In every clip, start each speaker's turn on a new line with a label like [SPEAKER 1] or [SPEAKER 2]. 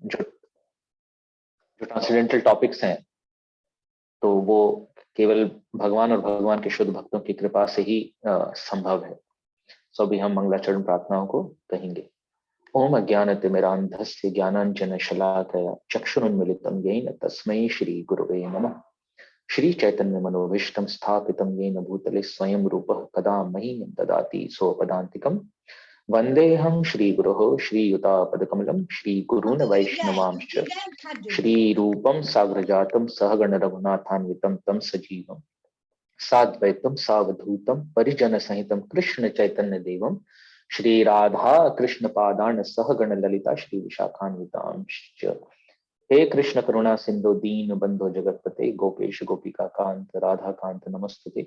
[SPEAKER 1] जो जो transcendental topics हैं तो वो केवल भगवान और भगवान के शुद्ध भक्तों की कृपा से ही संभव है। सो अभी हम मंगलाचरण प्रार्थनाओं को कहेंगे। ओम अज्ञानतिमिरान्धस्य ज्ञानाञ्जनशलाकया चक्षुरुन्मीलितं येन तस्मै श्री गुरुवे नमः। श्री चैतन्य मनोभीष्टं स्थापितं येन भूतले स्वयं रूपः कदा मह्यं ददाति सोपदान्तिकम्। वन्देऽहं श्रीगुरोः श्रीयुतापदकमलं श्रीगुरून् वैष्णवांश्च श्रीरूपं साग्रजातं सहगण रघुनाथान्वितं तं सजीवं साद्वैतं सावधूतं परिजनसहितं कृष्ण चैतन्य देवं श्री राधा कृष्ण पादान सहगण ललिता श्री विशाखान्वितांश्च। हे कृष्ण करुणा सिंधु दीन बंधो जगतपते गोपेश गोपिका कांत राधा कांत नमस्तुते।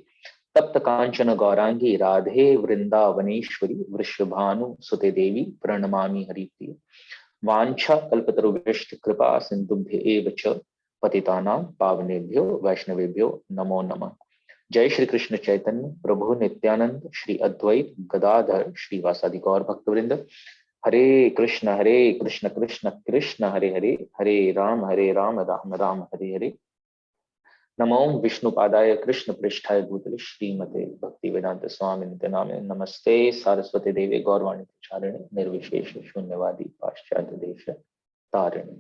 [SPEAKER 1] तप्त कांचन गौरांगी राधे वृंदावनेश्वरी वृषभानु सुते देवी प्रणमामि हरिप्रिय। वांछा कल्पतरुभ्यश्च कृपा सिंधुभ्य एव च पतितानां पावनेभ्यो वैष्णवेभ्यो नमो नमः। जय श्री कृष्ण चैतन्य प्रभु नित्यानंद श्री अद्वैत गदाधर श्रीवासादि गौर भक्तवृंद। हरे कृष्ण कृष्ण कृष्ण हरे हरे, हरे राम राम राम हरे हरे। नमो विष्णुपादाय कृष्ण पृष्ठाय भूतले श्रीमते भक्ति वेदांत स्वामी नित्य नामे नमस्ते सारस्वती देवी गौरवाणी प्रचारिणे निर्विशेष शून्यवादी पाश्चात्य देश तारिणे।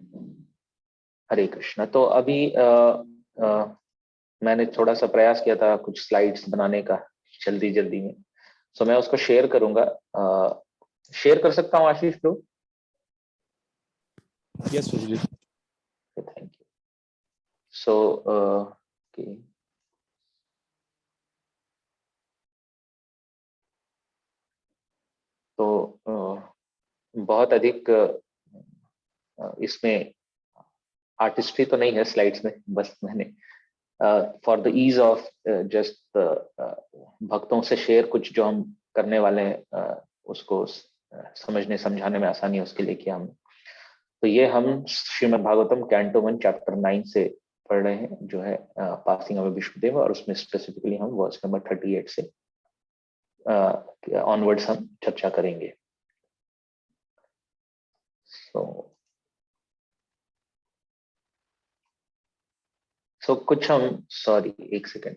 [SPEAKER 1] हरे कृष्ण। तो अभी मैंने थोड़ा सा प्रयास किया था कुछ स्लाइड्स बनाने का जल्दी में, सो मैं उसको शेयर करूंगा। शेयर कर सकता हूँ आशीष ब्रो?
[SPEAKER 2] यस जी,
[SPEAKER 1] थैंक यू। सो तो बहुत अधिक इसमें आर्टिस्ट्री तो नहीं है स्लाइड्स में, बस मैंने for the ease of just भक्तों से शेयर कुछ जो हम करने वाले हैं उसको समझने समझाने में आसानी है उसके लिए किया हमने। तो ये हम श्रीमद् भागवतम कैंटो 1 चैप्टर 9 से पढ़ रहे हैं, जो है पासिंग अवे विष्णुदेव, और उसमें स्पेसिफिकली हम वर्स नंबर 38 से ऑनवर्ड्स हम चर्चा करेंगे। सो कुछ हम, सॉरी एक सेकेंड,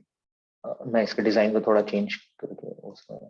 [SPEAKER 1] मैं इसके डिजाइन को थोड़ा चेंज करके उसमें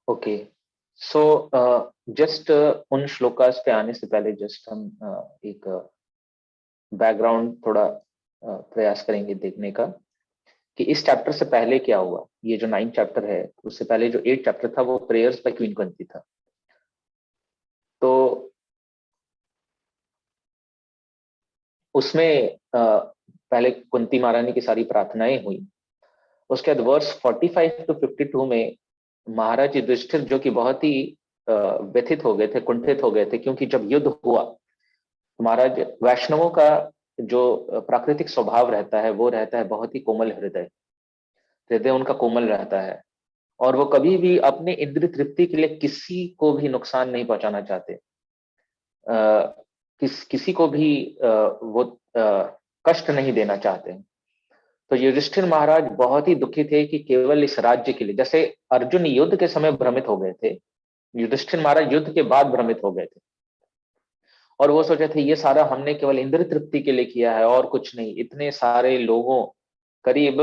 [SPEAKER 1] ओके। सो जस्ट उन श्लोकास पे आने से पहले जस्ट हम एक बैकग्राउंड थोड़ा प्रयास करेंगे देखने का कि इस चैप्टर से पहले क्या हुआ। ये जो 9 चैप्टर है उससे पहले जो 8 चैप्टर था वो प्रेयर्स बाय क्वीन कुंती था। तो उसमें पहले कुंती महारानी की सारी प्रार्थनाएं हुई। उसके बाद वर्स 45 to 52 में महाराज युधिष्ठिर जो कि बहुत ही व्यथित हो गए थे, कुंठित हो गए थे, क्योंकि जब युद्ध हुआ महाराज वैष्णवों का जो प्राकृतिक स्वभाव रहता है वो रहता है बहुत ही कोमल हृदय, हृदय उनका कोमल रहता है और वो कभी भी अपने इंद्रिय तृप्ति के लिए किसी को भी नुकसान नहीं पहुंचाना चाहते। किसी को भी वो कष्ट नहीं देना चाहते। तो युधिष्ठिर महाराज बहुत ही दुखी थे कि केवल इस राज्य के लिए, जैसे अर्जुन युद्ध के समय भ्रमित हो गए थे, युधिष्ठिर महाराज युद्ध के बाद भ्रमित हो गए थे और वो सोचे थे ये सारा हमने केवल इंद्र तृप्ति के लिए किया है और कुछ नहीं। इतने सारे लोगों, करीब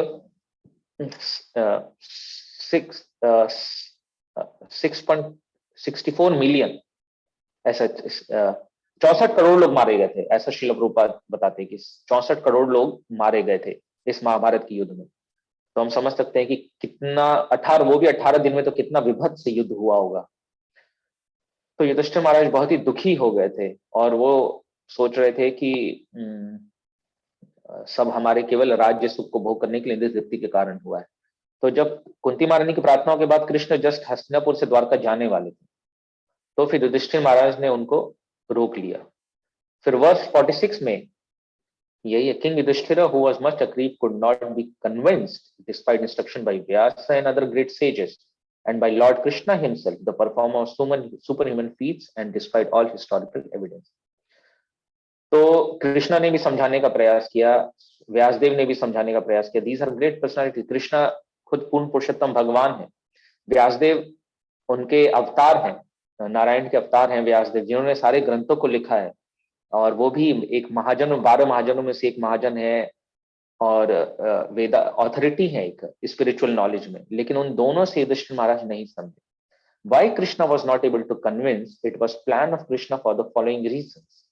[SPEAKER 1] 6.64 मिलियन, ऐसा 64 करोड़ लोग मारे गए थे, ऐसा श्रील प्रभुपाद बताते हैं कि 64 करोड़ लोग मारे गए थे इस महाभारत की युद्ध में। तो हम समझ सकते हैं कि कितना 18, वो भी 18 दिन में तो कितना विभत्स युद्ध हुआ होगा। तो युधिष्ठिर महाराज बहुत ही दुखी हो गए थे और वो सोच रहे थे कि सब हमारे केवल राज्य सुख को भोग करने के लिए इंद्रिय तृप्ति के कारण हुआ है। तो जब कुंती महारानी की प्रार्थनाओं के बाद कृष्ण जस्ट हस्तिनापुर से द्वारका जाने वाले थे, तो फिर युधिष्ठिर महाराज ने उनको रोक लिया। फिर वर्ष 46 में यही है, king Yudhishthir who was much aggrieved could not be convinced despite instruction by Vyasa and other great sages and by Lord Krishna himself, the performer of superhuman feats and despite all historical evidence. तो कृष्णा ने भी समझाने का प्रयास किया, व्यासदेव ने भी समझाने का प्रयास किया। These are great personality. Krishna खुद पूर्ण पुरुषोत्तम भगवान है, व्यासदेव उनके अवतार हैं, नारायण के अवतार हैं व्यासदेव, जिन्होंने सारे ग्रंथों को लिखा है, और वो भी एक महाजन, 12 महाजनों में से एक महाजन है और वेदा अथॉरिटी है एक स्पिरिचुअल नॉलेज में। लेकिन उन दोनों से युधिष्ठिर महाराज नहीं समझे। Why Krishna was not able to convince? It was plan of Krishna for the following reasons.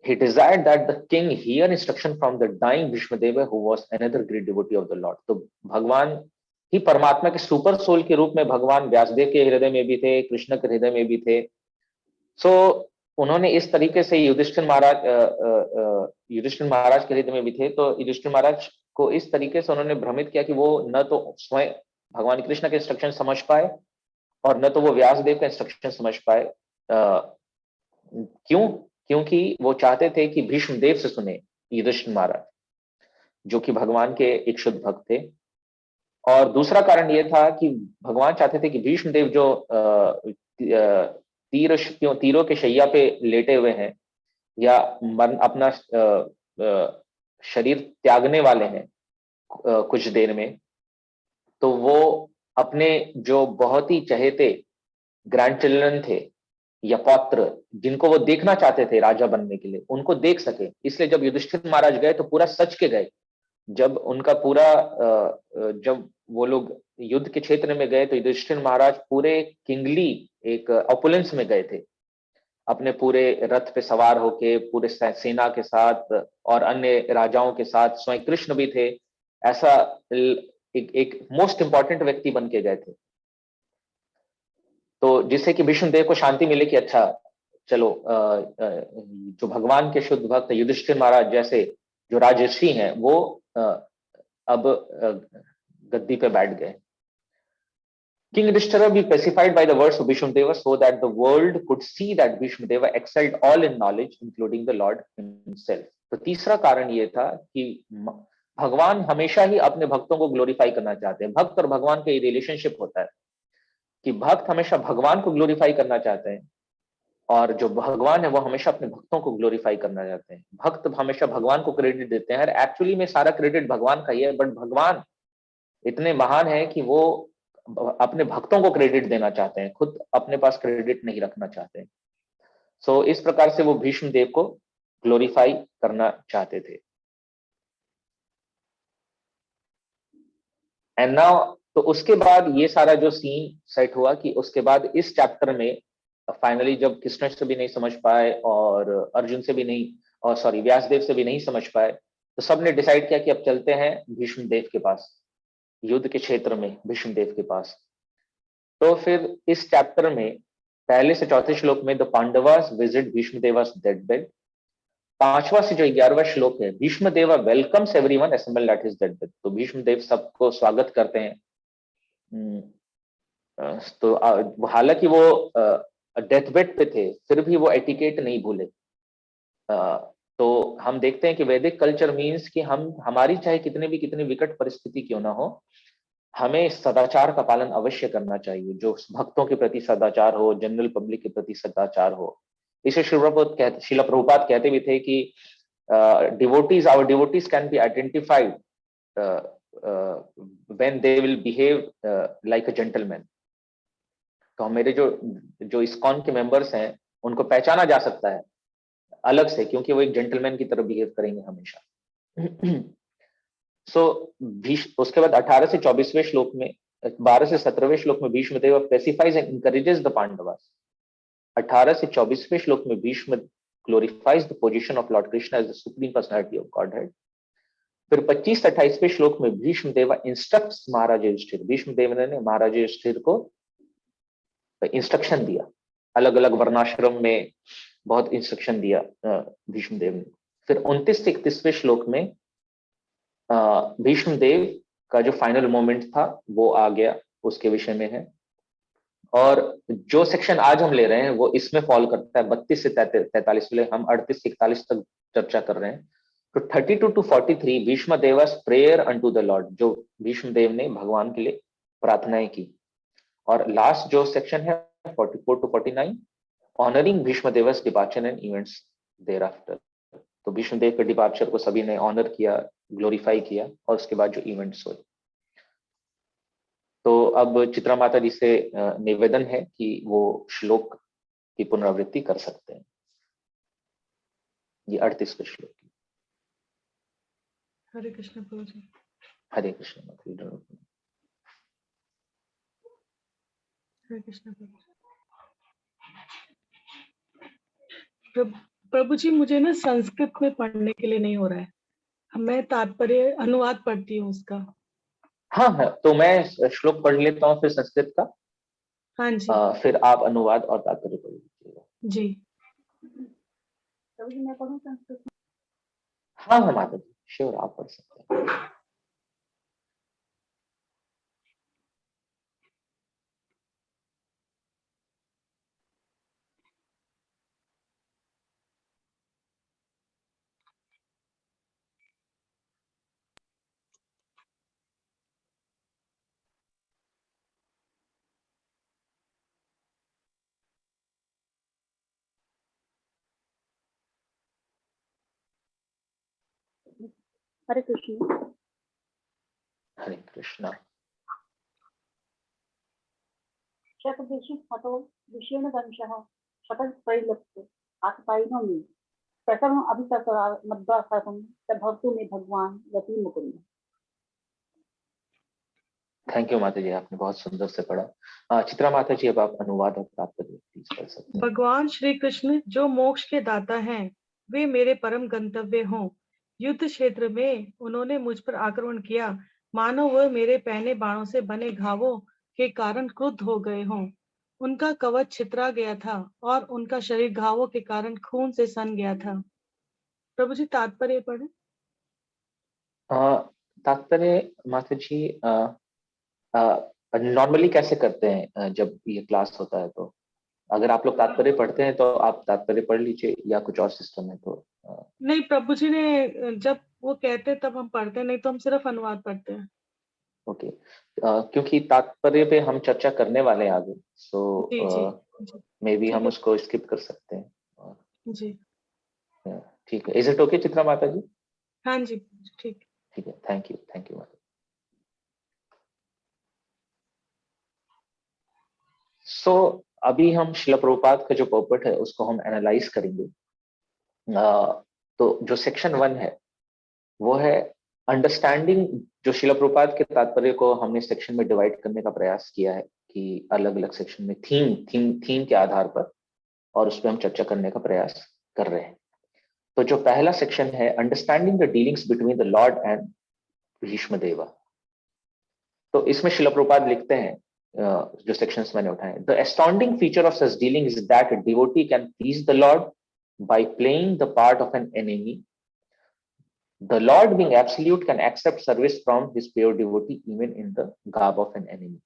[SPEAKER 1] He desired that the king hear instruction from the dying Bhishmadeva, who was another great devotee of the Lord. तो भगवान ही परमात्मा के super soul के रूप में भगवान व्यासदेव के हृदय में भी थे, कृष्ण के हृदय में भी थे। उन्होंने इस तरीके से युधिष्ठिर महाराज के हृदय में भी थे, तो युधिष्ठिर महाराज को इस तरीके से उन्होंने भ्रमित किया कि वो न तो स्वयं भगवान कृष्ण के इंस्ट्रक्शन समझ पाए और न तो वो व्यासदेव का इंस्ट्रक्शन समझ पाए। क्यों? क्योंकि वो चाहते थे कि भीष्मदेव से सुने युधिष्ठिर महाराज, जो कि भगवान के एक शुद्ध भक्त थे। और दूसरा कारण ये था कि भगवान चाहते थे कि भीष्मदेव जो तीरों के शैया पे लेटे हुए हैं या अपना शरीर त्यागने वाले हैं कुछ देर में, तो वो अपने जो बहुत ही चहेते ग्रैंड चिल्ड्रन थे या पौत्र, जिनको वो देखना चाहते थे राजा बनने के लिए, उनको देख सके। इसलिए जब युधिष्ठिर महाराज गए तो पूरा सच के गए। जब उनका पूरा जब वो लोग युद्ध के क्षेत्र में गए तो युधिष्ठिर महाराज पूरे किंगली एक ऑपुलेंस में गए थे, अपने पूरे रथ पे सवार होके पूरे सेना के साथ और अन्य राजाओं के साथ, स्वयं कृष्ण भी थे। ऐसा एक मोस्ट इंपॉर्टेंट व्यक्ति बन के गए थे, तो जिससे कि भीष्मदेव को शांति मिले कि अच्छा चलो, जो भगवान के शुद्ध भक्त युधिष्ठिर महाराज जैसे जो राजर्षि हैं वो अब गद्दी पे बैठ गए। King Yudhishthira be pacified by the words of Bhishmadeva so that the world could see that Bhishmadeva excelled all in knowledge including the Lord himself. तो तीसरा कारण ये था कि भगवान हमेशा ही अपने भक्तों को ग्लोरीफाई करना चाहते हैं। भक्त और भगवान का ये रिलेशनशिप होता है कि भक्त हमेशा भगवान को ग्लोरीफाई करना चाहते हैं और जो भगवान है वो हमेशा अपने भक्तों को ग्लोरीफाई करना चाहते हैं। भक्त हमेशा भगवान को क्रेडिट देते हैं, एक्चुअली में सारा क्रेडिट भगवान का ही है, बट भगवान इतने महान है कि वो अपने भक्तों को क्रेडिट देना चाहते हैं, खुद अपने पास क्रेडिट नहीं रखना चाहते हैं। सो इस प्रकार से वो भीष्मदेव को ग्लोरीफाई करना चाहते थे। एंड नाउ, तो उसके बाद ये सारा जो सीन सेट हुआ कि उसके बाद इस चैप्टर में फाइनली जब कृष्ण से भी नहीं समझ पाए और अर्जुन से भी नहीं, और सॉरी व्यासदेव से भी नहीं समझ पाए, तो सबने डिसाइड किया कि अब चलते हैं भीष्मदेव के पास, युद्ध के क्षेत्र में भीष्मदेव के पास। तो फिर इस चैप्टर में पहले से चौथे श्लोक में the Pandavas visit Bhishmadeva's deathbed. 5वां से जो 11वां श्लोक है, Bhishmadeva welcomes everyone assembled at his deathbed. तो भीष्मदेव सबको स्वागत करते हैं। तो हालांकि वो डेथ बेड पे थे, फिर भी वो एटिकेट नहीं भूले। तो हम देखते हैं कि वैदिक कल्चर मीन्स कि हमारी चाहे कितनी विकट परिस्थिति क्यों ना हो, हमें सदाचार का पालन अवश्य करना चाहिए। जो भक्तों के प्रति सदाचार हो, जनरल पब्लिक के प्रति सदाचार हो। इसे श्रील प्रभुपाद कहते भी थे कि devotees, our devotees can be identified when they will behave like a gentleman. तो मेरे जो इस्कॉन के मेंबर्स हैं उनको पहचाना जा सकता है अलग से, क्योंकि वो एक जेंटलमैन की तरह बिहेव करेंगे हमेशा। उसके बाद 18 से 24वें श्लोक में, 12 से 17वें श्लोक में Bhishmadev specifies and encourages the Pandavas. 18 से 24वें श्लोक में Bhishma glorifies the position of lord Krishna as the supreme personality of godhead. फिर 25 से 28वें श्लोक में भीष्मदेव इंस्ट्रक्ट्स महाराज युधिष्ठिर। भीष्मदेव ने महाराज युधिष्ठिर को इंस्ट्रक्शन दिया, अलग अलग वर्णाश्रम में बहुत इंस्ट्रक्शन दिया भीष्म देव ने। फिर 29 से 31वें श्लोक में भीष्म देव का जो फाइनल मोमेंट था वो आ गया, उसके विषय में है। और जो सेक्शन आज हम ले रहे हैं वो इसमें फॉल करता है 32 से 43, हम 38 से 41 तक चर्चा कर रहे हैं। तो 32 to 43 Bhishma Deva's prayer unto the lord, जो भीष्म देव ने भगवान के लिए प्रार्थनाएं की। और लास्ट जो सेक्शन है 44 to 49 honouring Bhishma Deva's departure and events thereafter. तो भीष्म देव के डिपार्चर को सभी ने ऑनर किया, ग्लोरीफाई किया, और उसके बाद जो इवेंट्स हुए। तो अब चित्रा माता जी से निवेदन है कि वो श्लोक की पुनरावृत्ति कर सकते हैं, ये 38वें श्लोक की।
[SPEAKER 2] हरे कृष्ण प्रभु जी।
[SPEAKER 1] हरे कृष्ण।
[SPEAKER 2] हरे कृष्ण प्रभु जी, मुझे ना संस्कृत में पढ़ने के लिए नहीं हो रहा है, मैं तात्पर्य अनुवाद पढ़ती हूँ उसका।
[SPEAKER 1] हाँ हाँ, तो मैं श्लोक पढ़ लेता हूँ फिर संस्कृत का।
[SPEAKER 2] हाँ जी।
[SPEAKER 1] फिर आप अनुवाद और तात्पर्य पढ़ लीजिएगा।
[SPEAKER 2] जी।
[SPEAKER 3] प्रभु जी मैं पढ़ूं संस्कृत में?
[SPEAKER 1] हाँ हाँ माता जी, श्योर, आप पढ़ सकते हैं।
[SPEAKER 3] हरे कृष्ण।
[SPEAKER 1] हरे कृष्णा।
[SPEAKER 3] शतदेशि हतो विषेण वंशः शतः त्रैलोक्य आततायिनो मे प्रकरण अभिसरा मद्वासासं तद्भवतु मे भगवान गति मुकुंद।
[SPEAKER 1] थैंक यू माता जी, आपने बहुत सुंदर से पढ़ा। चित्रा माता जी, अब आप अनुवाद और तात्पर्य प्लीज कर सकते हैं।
[SPEAKER 2] भगवान श्री कृष्ण जो मोक्ष के दाता हैं, वे मेरे परम गंतव्य हों। युद्ध क्षेत्र में उन्होंने मुझ पर आक्रमण किया, मानो वह मेरे पहने बाणों से बने घावों के कारण क्रुद्ध हो गए हों। उनका कवच छितरा गया था और उनका शरीर घावों के कारण खून से सन गया था। प्रभु जी तात्पर्य पढ़े।
[SPEAKER 1] तात्पर्य माता जी नॉर्मली कैसे करते हैं जब ये क्लास होता है? तो अगर आप लोग तात्पर्य पढ़ते हैं तो आप तात्पर्य पढ़ लीजिए, या कुछ और सिस्टम है तो
[SPEAKER 2] नहीं, प्रभु जी ने जब वो कहते तब हम पढ़ते, नहीं तो हम सिर्फ अनुवाद पढ़ते हैं।
[SPEAKER 1] ओके। क्योंकि तात्पर्य पे हम चर्चा करने वाले हैं आगे, सो
[SPEAKER 2] जी जी जी।
[SPEAKER 1] मे बी
[SPEAKER 2] ठीक
[SPEAKER 1] हम
[SPEAKER 2] है
[SPEAKER 1] उसको स्किप कर सकते हैं।
[SPEAKER 2] जी।
[SPEAKER 1] ठीक है, इज इट ओके चित्रा माता जी?
[SPEAKER 2] हाँ जी ठीक।
[SPEAKER 1] ठीक है, थैंक यू माता। सो अभी हम शिला प्रभुपाद का जो पर्पट है उसको हम एनालाइज करेंगे। तो जो सेक्शन 1 है वो है अंडरस्टैंडिंग। जो शिला प्रभुपाद के तात्पर्य को हमने सेक्शन में डिवाइड करने का प्रयास किया है कि अलग अलग सेक्शन में थीम के आधार पर, और उस पर हम चर्चा करने का प्रयास कर रहे हैं। तो जो पहला सेक्शन है, understanding the dealings between the Lord and Bhishma देवा। तो इसमें शिला प्रभुपाद लिखते हैं, जो सेक्शंस मैंने उठाए, the astounding feature of such dealing is that devotee can please the lord by playing the part of an enemy. The Lord, being absolute, can accept service from his pure devotee even in the garb of an enemy.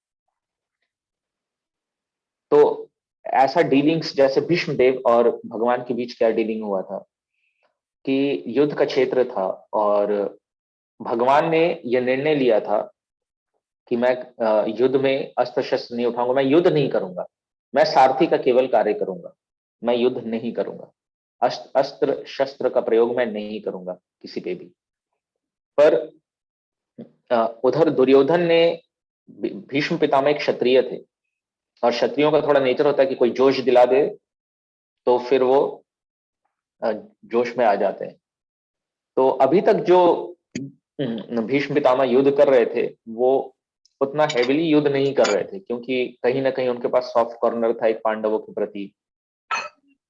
[SPEAKER 1] तो ऐसा dealings जैसे भीष्म देव और भगवान के बीच क्या dealing हुआ था कि युद्ध का क्षेत्र था, और भगवान ने यह निर्णय लिया था कि मैं युद्ध में अस्त्र शस्त्र नहीं उठाऊंगा, मैं युद्ध नहीं करूंगा, मैं सारथी का केवल कार्य करूंगा, मैं युद्ध नहीं करूंगा, अस्त्र शस्त्र का प्रयोग मैं नहीं करूंगा किसी पे भी। पर उधर दुर्योधन ने, भीष्म पितामह एक क्षत्रिय थे, और क्षत्रियों का थोड़ा नेचर होता है कि कोई जोश दिला दे तो फिर वो जोश में आ जाते हैं। तो अभी तक जो भीष्म पितामह युद्ध कर रहे थे वो उतना हेविली युद्ध नहीं कर रहे थे, क्योंकि कहीं ना कहीं उनके पास सॉफ्ट कॉर्नर था एक पांडवों के प्रति,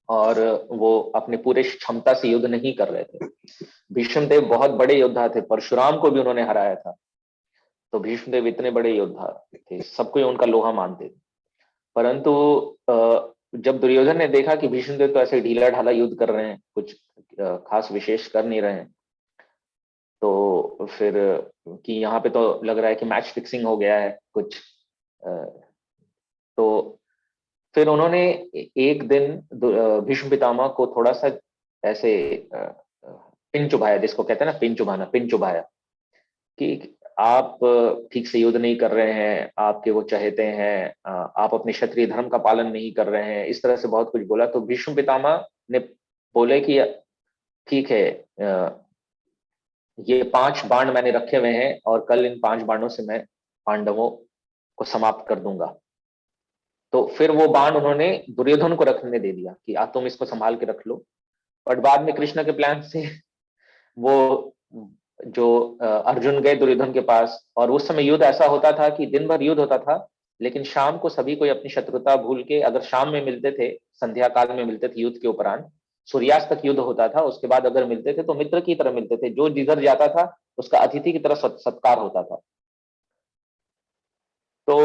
[SPEAKER 1] और वो अपने पूरे क्षमता से युद्ध नहीं कर रहे थे। भीष्म देव बहुत बड़े योद्धा थे, परशुराम को भी उन्होंने हराया था। तो भीष्म देव इतने बड़े योद्धा थे, सब कोई उनका लोहा मानते थे। परंतु जब दुर्योधन ने देखा कि भीष्मदेव तो ऐसे ढीला ढाला युद्ध कर रहे हैं, कुछ खास विशेष कर नहीं रहे हैं, तो फिर कि यहाँ पे तो लग रहा है कि मैच फिक्सिंग हो गया है कुछ, तो फिर उन्होंने एक दिन भीष्म पितामह को थोड़ा सा ऐसे पिन चुभाया, जिसको कहते हैं ना पिन चुभाना, पिन चुभाया कि आप ठीक से युद्ध नहीं कर रहे हैं, आपके वो चहेते हैं, आप अपने क्षत्रिय धर्म का पालन नहीं कर रहे हैं, इस तरह से बहुत कुछ बोला। तो भीष्म पितामह ने बोले कि ठीक है, ये 5 बाण मैंने रखे हुए हैं और कल इन 5 बाणों से मैं पांडवों को समाप्त कर दूंगा। तो फिर वो बाण उन्होंने दुर्योधन को रखने दे दिया कि तुम इसको संभाल के रख लो। बट बाद में कृष्ण के प्लान से वो जो अर्जुन गए दुर्योधन के पास, और उस समय युद्ध ऐसा होता था कि दिन भर युद्ध होता था, लेकिन शाम को सभी कोई अपनी शत्रुता भूल के अगर शाम में मिलते थे, संध्या काल में मिलते थे, युद्ध के उपरांत सूर्यास्त तक युद्ध होता था, उसके बाद अगर मिलते थे तो मित्र की तरह मिलते थे, जो जिधर जाता था उसका अतिथि की तरह सत्कार होता था। तो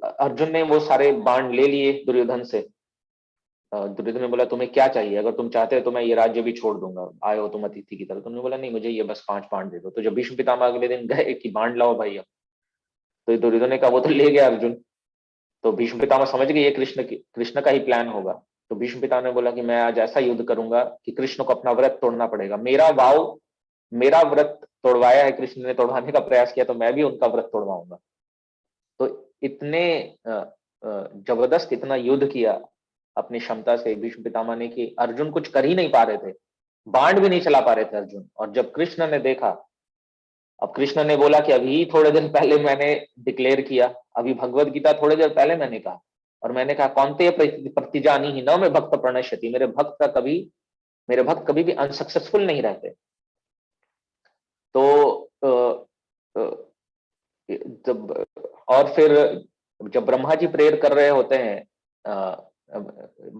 [SPEAKER 1] अर्जुन ने वो सारे बाण ले लिए दुर्योधन से। दुर्योधन ने बोला तुम्हें क्या चाहिए, अगर तुम चाहते हो तो मैं ये राज्य भी छोड़ दूंगा, आए हो तुम अतिथि की तरह। तुमने बोला नहीं, मुझे ये बस 5 बाण दे दो। तो जब भीष्म पितामह अगले दिन गए कि बाण लाओ भाई अब, तो दुर्योधन ने कहा वो तो ले गया अर्जुन। तो भीष्म पितामह समझ गए ये कृष्ण का ही प्लान होगा। तो भीष्म पितामह ने बोला कि मैं आज ऐसा युद्ध करूंगा कि कृष्ण को अपना व्रत तोड़ना पड़ेगा, मेरा वाव, मेरा व्रत तोड़वाया है, कृष्ण ने तोड़वाने का प्रयास किया, तो मैं भी उनका व्रत तोड़वाऊंगा। तो इतने जबरदस्त इतना युद्ध किया अपनी क्षमता से भीष्म पितामह ने कि अर्जुन कुछ कर ही नहीं पा रहे थे, बाण भी नहीं चला पा रहे थे अर्जुन। और जब कृष्ण ने देखा, अब कृष्ण ने बोला कि अभी थोड़े दिन पहले मैंने डिक्लेयर किया, अभी भगवत गीता थोड़े देर पहले मैंने कहा, और मैंने कहा कौनते प्रतिजानी ही न में भक्त प्रणश्यति, मेरे भक्त कभी भी अनसक्सेसफुल नहीं रहते। तो जब और फिर जब ब्रह्मा जी प्रेयर कर रहे होते हैं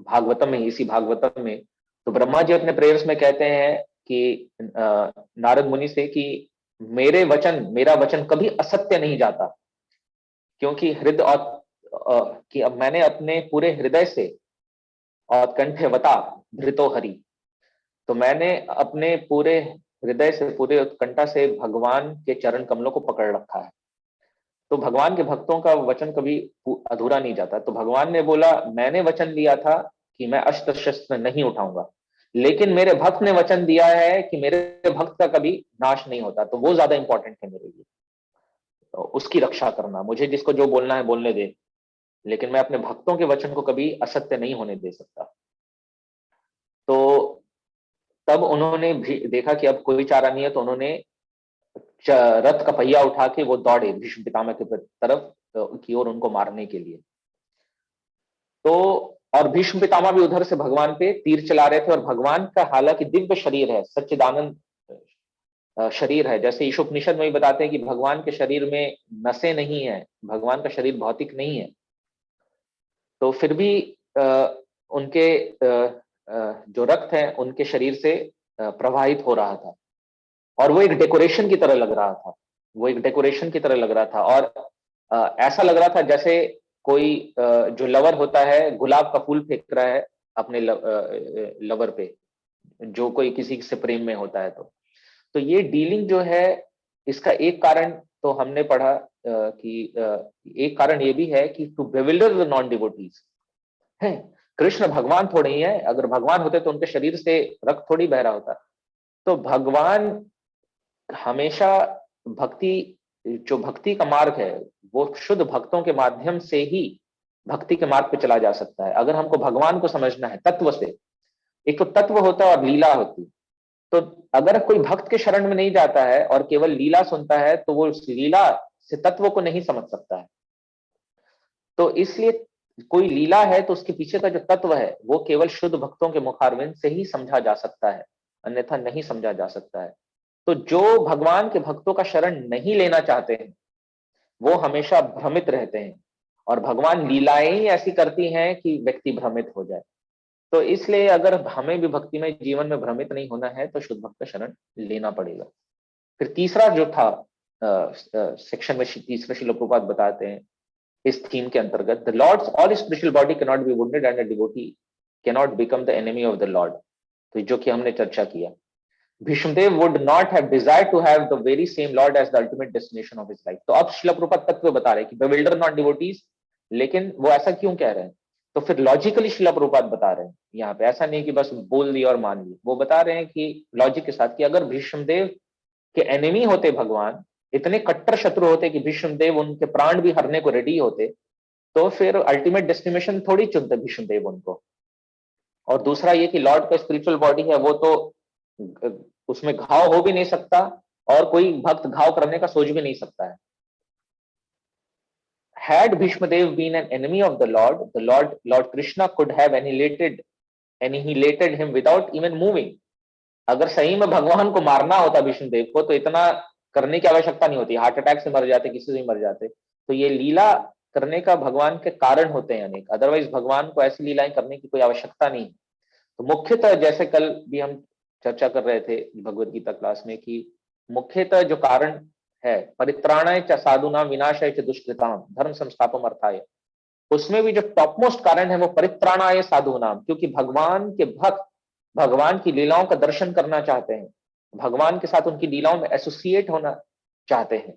[SPEAKER 1] भागवतम में, इसी भागवतम में, तो ब्रह्मा जी अपने प्रेयर्स में कहते हैं कि नारद मुनि से कि मेरा वचन कभी असत्य नहीं जाता, क्योंकि हृदय और कि अब मैंने अपने पूरे हृदय से और कंठवता धृतो हरि, तो मैंने अपने पूरे हृदय से, पूरे उत्कंठा से भगवान के चरण कमलों को पकड़ रखा है। तो भगवान के भक्तों का वचन कभी अधूरा नहीं जाता। तो भगवान ने बोला मैंने वचन दिया था कि मैं अस्त्र शस्त्र नहीं उठाऊंगा, लेकिन मेरे भक्त ने वचन दिया है कि मेरे भक्त का कभी नाश नहीं होता, तो वो ज्यादा इंपॉर्टेंट है मेरे लिए। तो उसकी रक्षा करना, मुझे जिसको जो बोलना है बोलने दे, लेकिन मैं अपने भक्तों के वचन को कभी असत्य नहीं होने दे सकता। तो तब उन्होंने भी देखा कि अब कोई चारा नहीं है, तो उन्होंने रथ का पहिया उठा के वो दौड़े भीष्म पितामह की तरफ की ओर उनको मारने के लिए। तो और भीष्म पितामह भी उधर से भगवान पे तीर चला रहे थे, और भगवान का हालांकि दिव्य शरीर है, सच्चिदानंद शरीर है, जैसे ईशोपनिषद में भी बताते हैं कि भगवान के शरीर में नसें नहीं है, भगवान का शरीर भौतिक नहीं है, तो फिर भी उनके जो रक्त है उनके शरीर से प्रवाहित हो रहा था, और वो एक डेकोरेशन की तरह लग रहा था, वो एक डेकोरेशन की तरह लग रहा था। और ऐसा लग रहा था जैसे कोई जो लवर होता है गुलाब का फूल फेंक रहा है अपने लवर पे, जो कोई किसी से प्रेम में होता है। तो ये डीलिंग जो है, इसका एक कारण तो हमने पढ़ा कि एक कारण ये भी है कि टू बेविल्डर द नॉन डिवोटीज है। कृष्ण भगवान थोड़े ही है, अगर भगवान होते तो उनके शरीर से रक्त थोड़ी बह रहा होता। तो भगवान हमेशा जो भक्ति का मार्ग है वो शुद्ध भक्तों के माध्यम से ही भक्ति के मार्ग पे चला जा सकता है। अगर हमको भगवान को समझना है तत्व से, एक तो तत्व होता है और लीला होती, तो अगर कोई भक्त के शरण में नहीं जाता है और केवल लीला सुनता है तो वो उस लीला से तत्व को नहीं समझ सकता है। तो इसलिए कोई लीला है तो उसके पीछे का जो तत्व है वो केवल शुद्ध भक्तों के मुखारविंद से ही समझा जा सकता है, अन्यथा नहीं समझा जा सकता है। तो जो भगवान के भक्तों का शरण नहीं लेना चाहते हैं वो हमेशा भ्रमित रहते हैं, और भगवान लीलाएं ही ऐसी करती हैं कि व्यक्ति भ्रमित हो जाए। तो इसलिए अगर हमें भी भक्ति में जीवन में भ्रमित नहीं होना है तो शुद्ध भक्त का शरण लेना पड़ेगा। फिर तीसरा जो था सेक्शन में तीसरा श्रील प्रभुपाद बताते हैं इस थीम के अंतर्गत, the lord's all spiritual body can not be wounded and a devotee can not become the enemy of the lord. तो जो कि हमने चर्चा किया, Bhishmadev would not have desired to have the very same Lord as the ultimate destination of his life। तो अब श्रील प्रभुपाद तत्व बता रहे हैं कि bewilder not devotees, लेकिन वो ऐसा क्यों कह रहे हैं? तो फिर लॉजिकली श्रील प्रभुपाद बता रहे हैं यहाँ पे, ऐसा नहीं कि बस बोल दिया और मान लिया। वो बता रहे हैं कि लॉजिक के साथ कि अगर भीष्मदेव के एनिमी होते भगवान, इतने कट्टर शत्रु होते कि भीष्मदेव उनके प्राण भी हरने को रेडी होते, तो फिर अल्टीमेट डेस्टिनेशन थोड़ी चुनते भीष्मदेव उनको। और दूसरा ये कि लॉर्ड का स्पिरिचुअल बॉडी है, वो तो उसमें घाव हो भी नहीं सकता और कोई भक्त घाव करने का सोच भी नहीं सकता है। Had Bhishmadev been an enemy of the Lord Krishna could have annihilated him without even moving। अगर सही में भगवान को मारना होता भीष्मदेव को, तो इतना करने की आवश्यकता नहीं होती, हार्ट अटैक से मर जाते, किसी से मर जाते। तो ये लीला करने का भगवान के कारण होते हैं अनेक, अदरवाइज भगवान को ऐसी लीलाएं करने की कोई आवश्यकता नहीं। तो मुख्यतः जैसे कल भी हम चर्चा कर रहे थे भगवत गीता क्लास में कि मुख्यतः जो कारण है, परित्राणाय च साधूनाम विनाशाय च दुष्कृताम धर्म संस्थापम अर्थाय, उसमें भी जो टॉप मोस्ट कारण है वो परित्राणाय साधूनाम, क्योंकि भगवान के भक्त भगवान की लीलाओं का दर्शन करना चाहते हैं, भगवान के साथ उनकी लीलाओं में एसोसिएट होना चाहते हैं,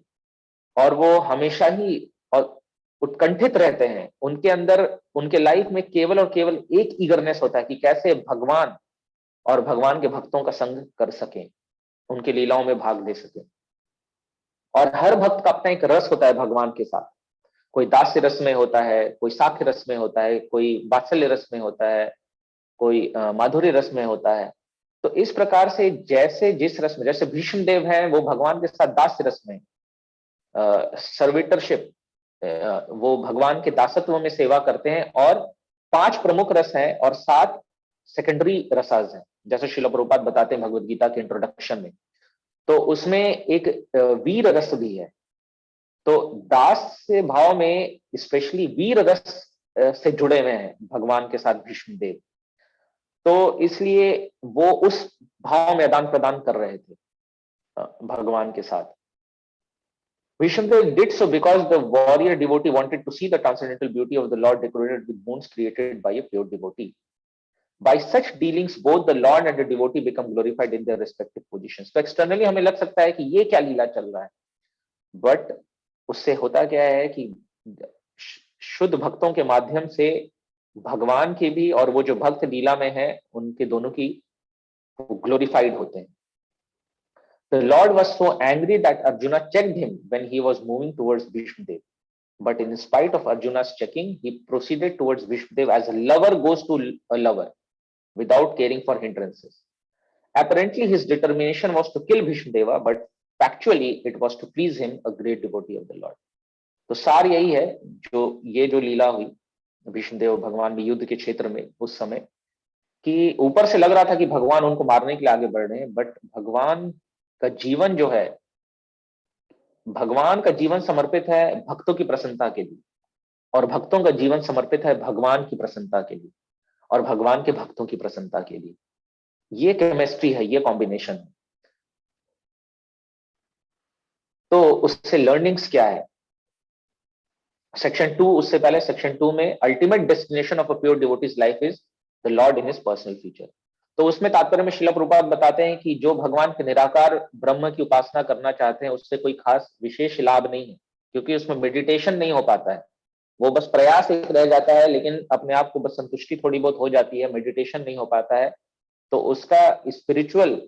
[SPEAKER 1] और वो हमेशा ही और उत्कंठित रहते हैं। उनके अंदर, उनके लाइफ में केवल और केवल एक ईगरनेस होता है कि कैसे भगवान और भगवान के भक्तों का संग कर सकें, उनकी लीलाओं में भाग ले सकें। और हर भक्त का अपना एक रस होता है भगवान के साथ, कोई दास्य रस में होता है, कोई साख्य रस में होता है, कोई वात्सल्य रस में होता है, कोई माधुर्य रस में होता है। तो इस प्रकार से जैसे जिस रस में, जैसे भीष्मदेव है वो भगवान के साथ दास्य रस में, सर्विटरशिप, वो भगवान के दासत्व में सेवा करते हैं, और 5 प्रमुख रस हैं और 7 सेकेंडरी रसाज हैं, जैसे श्रील प्रभुपाद बताते हैं भगवत गीता के इंट्रोडक्शन में। तो उसमें एक वीर रस भी है। तो दास से भाव में स्पेशली वीर रस से जुड़े हुए हैं भगवान के साथ भीष्मदेव, तो इसलिए वो उस भाव में आदान प्रदान कर रहे थे भगवान के साथ। Vishnudev did so because the warrior devotee wanted to see the transcendental beauty of the Lord decorated with moons created by a pure devotee. By such dealings, both the Lord and the devotee become glorified in their respective positions. तो externally हमें लग सकता है कि ये क्या लीला चल रहा है, but उससे होता क्या है कि शुद्ध भक्तों के माध्यम से भगवान के भी और वो जो भक्त लीला में है उनके दोनों की ग्लोरिफाइड होते हैं। The Lord was so angry that Arjuna checked him when he was moving towards Bhishmadev. But in spite of Arjuna's checking, he proceeded towards Bhishmadev as a lover goes to a lover, without caring for hindrances. Apparently, his determination was to kill Bhishmadeva, but factually, it was to please him, a great devotee of the Lord. तो सार यही है, जो लीला हुई भीष्मदेव भगवान भी युद्ध के क्षेत्र में उस समय, कि ऊपर से लग रहा था कि भगवान उनको मारने के लिए आगे बढ़ रहे हैं, बट भगवान का जीवन जो है, भगवान का जीवन समर्पित है भक्तों की प्रसन्नता के लिए, और भक्तों का जीवन समर्पित है भगवान की प्रसन्नता के लिए, और भगवान के भक्तों की प्रसन्नता के लिए। ये केमिस्ट्री है, ये कॉम्बिनेशन है। तो उससे लर्निंग्स क्या है? सेक्शन 2, उससे पहले सेक्शन 2 में ultimate destination of a pure devotees life is the Lord in his personal future. तो उसमें तात्पर्य में श्रील प्रभुपाद बताते हैं कि जो भगवान के निराकार ब्रह्म की उपासना करना चाहते हैं उससे कोई खास विशेष लाभ नहीं है, क्योंकि उसमें मेडिटेशन नहीं हो पाता है, वो बस प्रयास एक रह जाता है, लेकिन अपने आप को बस संतुष्टि थोड़ी बहुत हो जाती है, मेडिटेशन नहीं हो पाता है। तो उसका स्पिरिचुअल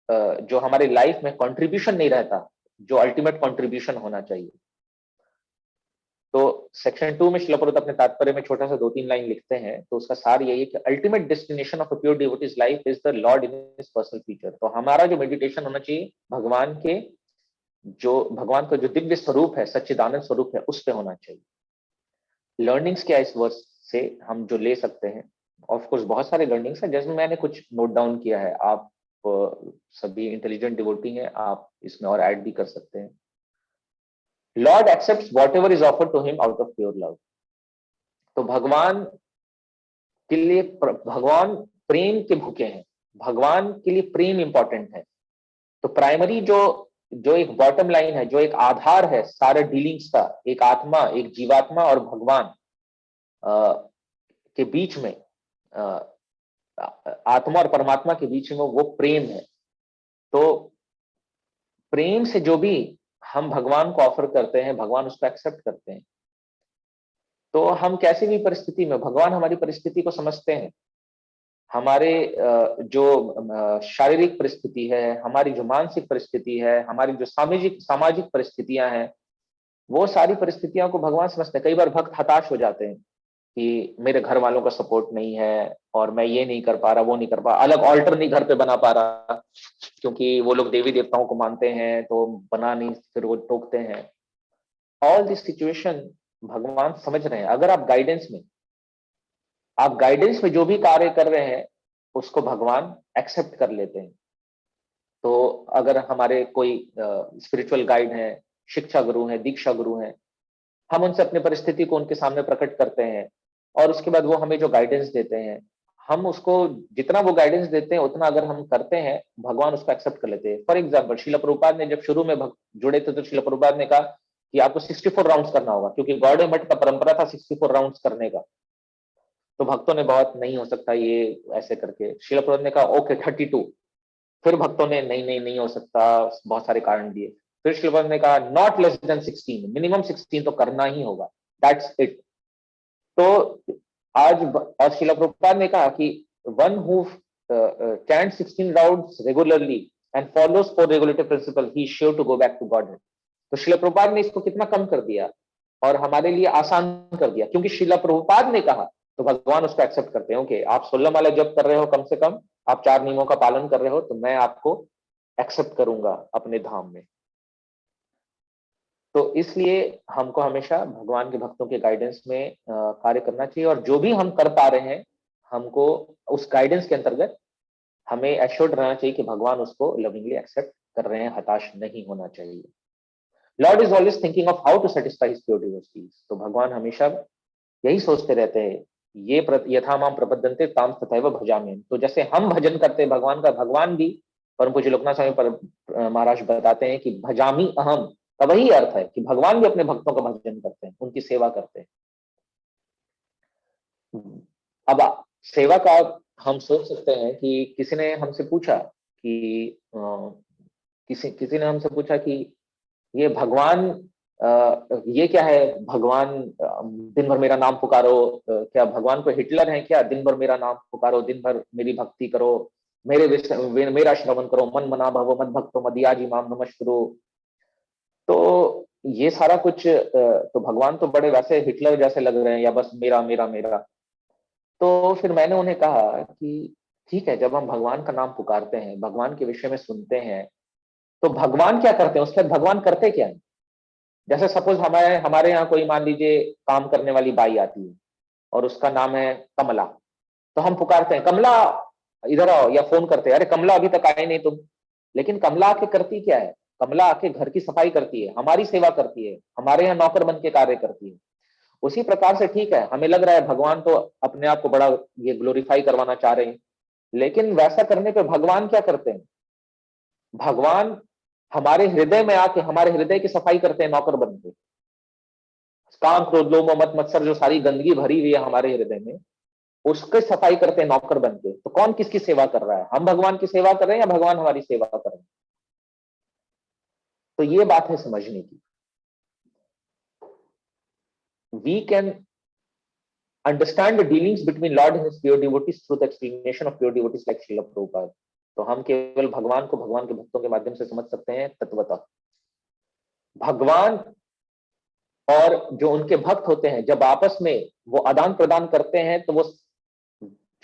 [SPEAKER 1] जो हमारी लाइफ में कंट्रीब्यूशन नहीं रहता, जो अल्टीमेट कंट्रीब्यूशन होना चाहिए। तो सेक्शन 2 में श्रील प्रभुपाद अपने तात्पर्य में छोटा सा 2-3 लाइन लिखते हैं, तो उसका सार यही है कि ultimate destination of a pure devotees life is the Lord in his personal feature. तो हमारा जो मेडिटेशन होना चाहिए भगवान का जो दिव्य स्वरूप है, सच्चिदानंद स्वरूप है, उस पे होना चाहिए। लर्निंग्स क्या इस वर्ष से हम जो ले सकते हैं? ऑफ कोर्स बहुत सारे लर्निंग्स हैं, जैसे मैंने कुछ नोट डाउन किया है, आप सभी इंटेलिजेंट डिवोटी हैं, आप इसमें और ऐड भी कर सकते हैं। Lord accepts whatever is offered to him out of pure love। तो भगवान के लिए, भगवान प्रेम के भूखे हैं, भगवान के लिए प्रेम इंपॉर्टेंट है। तो प्राइमरी जो जो एक बॉटम लाइन है, जो एक आधार है सारे डीलिंग्स का, एक आत्मा, एक जीवात्मा और भगवान के बीच में, आत्मा और परमात्मा के बीच में वो प्रेम है। तो प्रेम से जो भी हम भगवान को ऑफर करते हैं, भगवान उसको एक्सेप्ट करते हैं। तो हम कैसी भी परिस्थिति में, भगवान हमारी परिस्थिति को समझते हैं। हमारे जो शारीरिक परिस्थिति है, हमारी जो मानसिक परिस्थिति है, हमारी जो सामाजिक परिस्थितियां हैं, वो सारी परिस्थितियों को भगवान समझते हैं। कई बार भक्त हताश हो जाते हैं कि मेरे घर वालों का सपोर्ट नहीं है और मैं ये नहीं कर पा रहा, वो नहीं कर पा रहा, अलग ऑल्टर नहीं घर पे बना पा रहा, क्योंकि वो लोग देवी देवताओं को मानते हैं तो बना नहीं, फिर वो टोकते हैं। ऑल दिस सिचुएशन भगवान समझ रहे हैं। अगर आप गाइडेंस में जो भी कार्य कर रहे हैं उसको भगवान एक्सेप्ट कर लेते हैं। तो अगर हमारे कोई स्पिरिचुअल गाइड है, शिक्षा गुरु है, दीक्षा गुरु है, हम उनसे अपनी परिस्थिति को उनके सामने प्रकट करते हैं और उसके बाद वो हमें जो गाइडेंस देते हैं, हम उसको जितना वो गाइडेंस देते हैं उतना अगर हम करते हैं, भगवान उसको एक्सेप्ट कर लेते हैं। फॉर एग्जाम्पल, शिला प्रभुपाद ने जब शुरू में जुड़े थे तो शिला प्रभुपाद ने कहा कि आपको 64 राउंड्स करना होगा, क्योंकि गौड़े मठ का परंपरा था 64 राउंड्स करने का। तो भक्तों ने बहुत नहीं हो सकता ये ऐसे करके, शिला प्रभुपाद ने कहा ओके 32। फिर भक्तों ने नहीं हो सकता, बहुत सारे कारण दिए। फिर शिला प्रभुपाद ने कहा नॉट लेस देन 16, मिनिमम 16 तो करना ही होगा, दैट्स इट। तो आज शिला प्रभुपाद ने कहा कि one who chants 16 rounds regularly and follows 4 regulative principle, he is sure to go back to Godhead। तो शिला प्रभुपाद ने इसको कितना कम कर दिया और हमारे लिए आसान कर दिया, क्योंकि शिला प्रभुपाद ने कहा तो भगवान उसको एक्सेप्ट करते हैं। ओके, आप 16 माला जप कर रहे हो, कम से कम आप 4 नियमों का पालन कर रहे हो, तो मैं आपको एक्सेप्ट करूंगा अपने धाम में। तो इसलिए हमको हमेशा भगवान के भक्तों के गाइडेंस में कार्य करना चाहिए, और जो भी हम कर पा रहे हैं हमको उस गाइडेंस के अंतर्गत हमें एश्योर्ड रहना चाहिए कि भगवान उसको लविंगली एक्सेप्ट कर रहे हैं, हताश नहीं होना चाहिए। Lord is always thinking of how to satisfy his pure devotees. तो भगवान हमेशा यही सोचते रहते हैं, ये यथा माम प्रपद्यन्ते ताम तथैव भजामि। तो जैसे हम भजन करते हैं भगवान का, भगवान भी, परम पूज्य लोकनाथ स्वामी पर महाराज बताते हैं कि भजामि अहम का वही अर्थ है कि भगवान भी अपने भक्तों का भजन करते हैं, उनकी सेवा करते हैं। अब सेवा का हम सोच सकते हैं कि किसी ने हमसे पूछा कि किसी ने हमसे पूछा कि ये भगवान ये क्या है, भगवान दिन भर मेरा नाम पुकारो, क्या भगवान को हिटलर है क्या, दिन भर मेरा नाम पुकारो, दिन भर मेरी भक्ति करो, मेरा श्रवण करो, मन मना भव मद भक्तो मदियाजी माम नमस्कुरु। तो ये सारा कुछ तो भगवान तो बड़े वैसे हिटलर जैसे लग रहे हैं, या बस मेरा मेरा मेरा। तो फिर मैंने उन्हें कहा कि ठीक है, जब हम भगवान का नाम पुकारते हैं, भगवान के विषय में सुनते हैं, तो भगवान क्या करते हैं, उसके बाद भगवान करते क्या है। जैसे सपोज हमारे यहाँ कोई मान लीजिए काम करने वाली बाई आती है और उसका नाम है कमला, तो हम पुकारते हैं कमला इधर आओ, या फोन करते हैं अरे कमला अभी तक आए नहीं तुम। लेकिन कमला आके करती क्या है, कमला आके घर की सफाई करती है, हमारी सेवा करती है, हमारे यहाँ नौकर बन के कार्य करती है। उसी प्रकार से ठीक है, हमें लग रहा है भगवान तो अपने आप को बड़ा ये ग्लोरीफाई करवाना चाह रहे हैं, लेकिन वैसा करने पे भगवान क्या करते हैं, भगवान हमारे हृदय में आके हमारे हृदय की सफाई करते हैं नौकर बन के। काम क्रोध लोभ मत मत्सर जो सारी गंदगी भरी हुई है हमारे हृदय में, उसके सफाई करते हैं नौकर बन के। तो कौन किसकी सेवा कर रहा है, हम भगवान की सेवा कर रहे हैं या भगवान हमारी सेवा कर रहे हैं। तो ये बात है समझने की। We can understand the dealings between Lord and his pure devotees through the explanation of pure devotees like Srila Prabhupada। तो हम केवल भगवान को भगवान के भक्तों के माध्यम से समझ सकते हैं तत्वतः। भगवान और जो उनके भक्त होते हैं, जब आपस में वो आदान प्रदान करते हैं, तो वो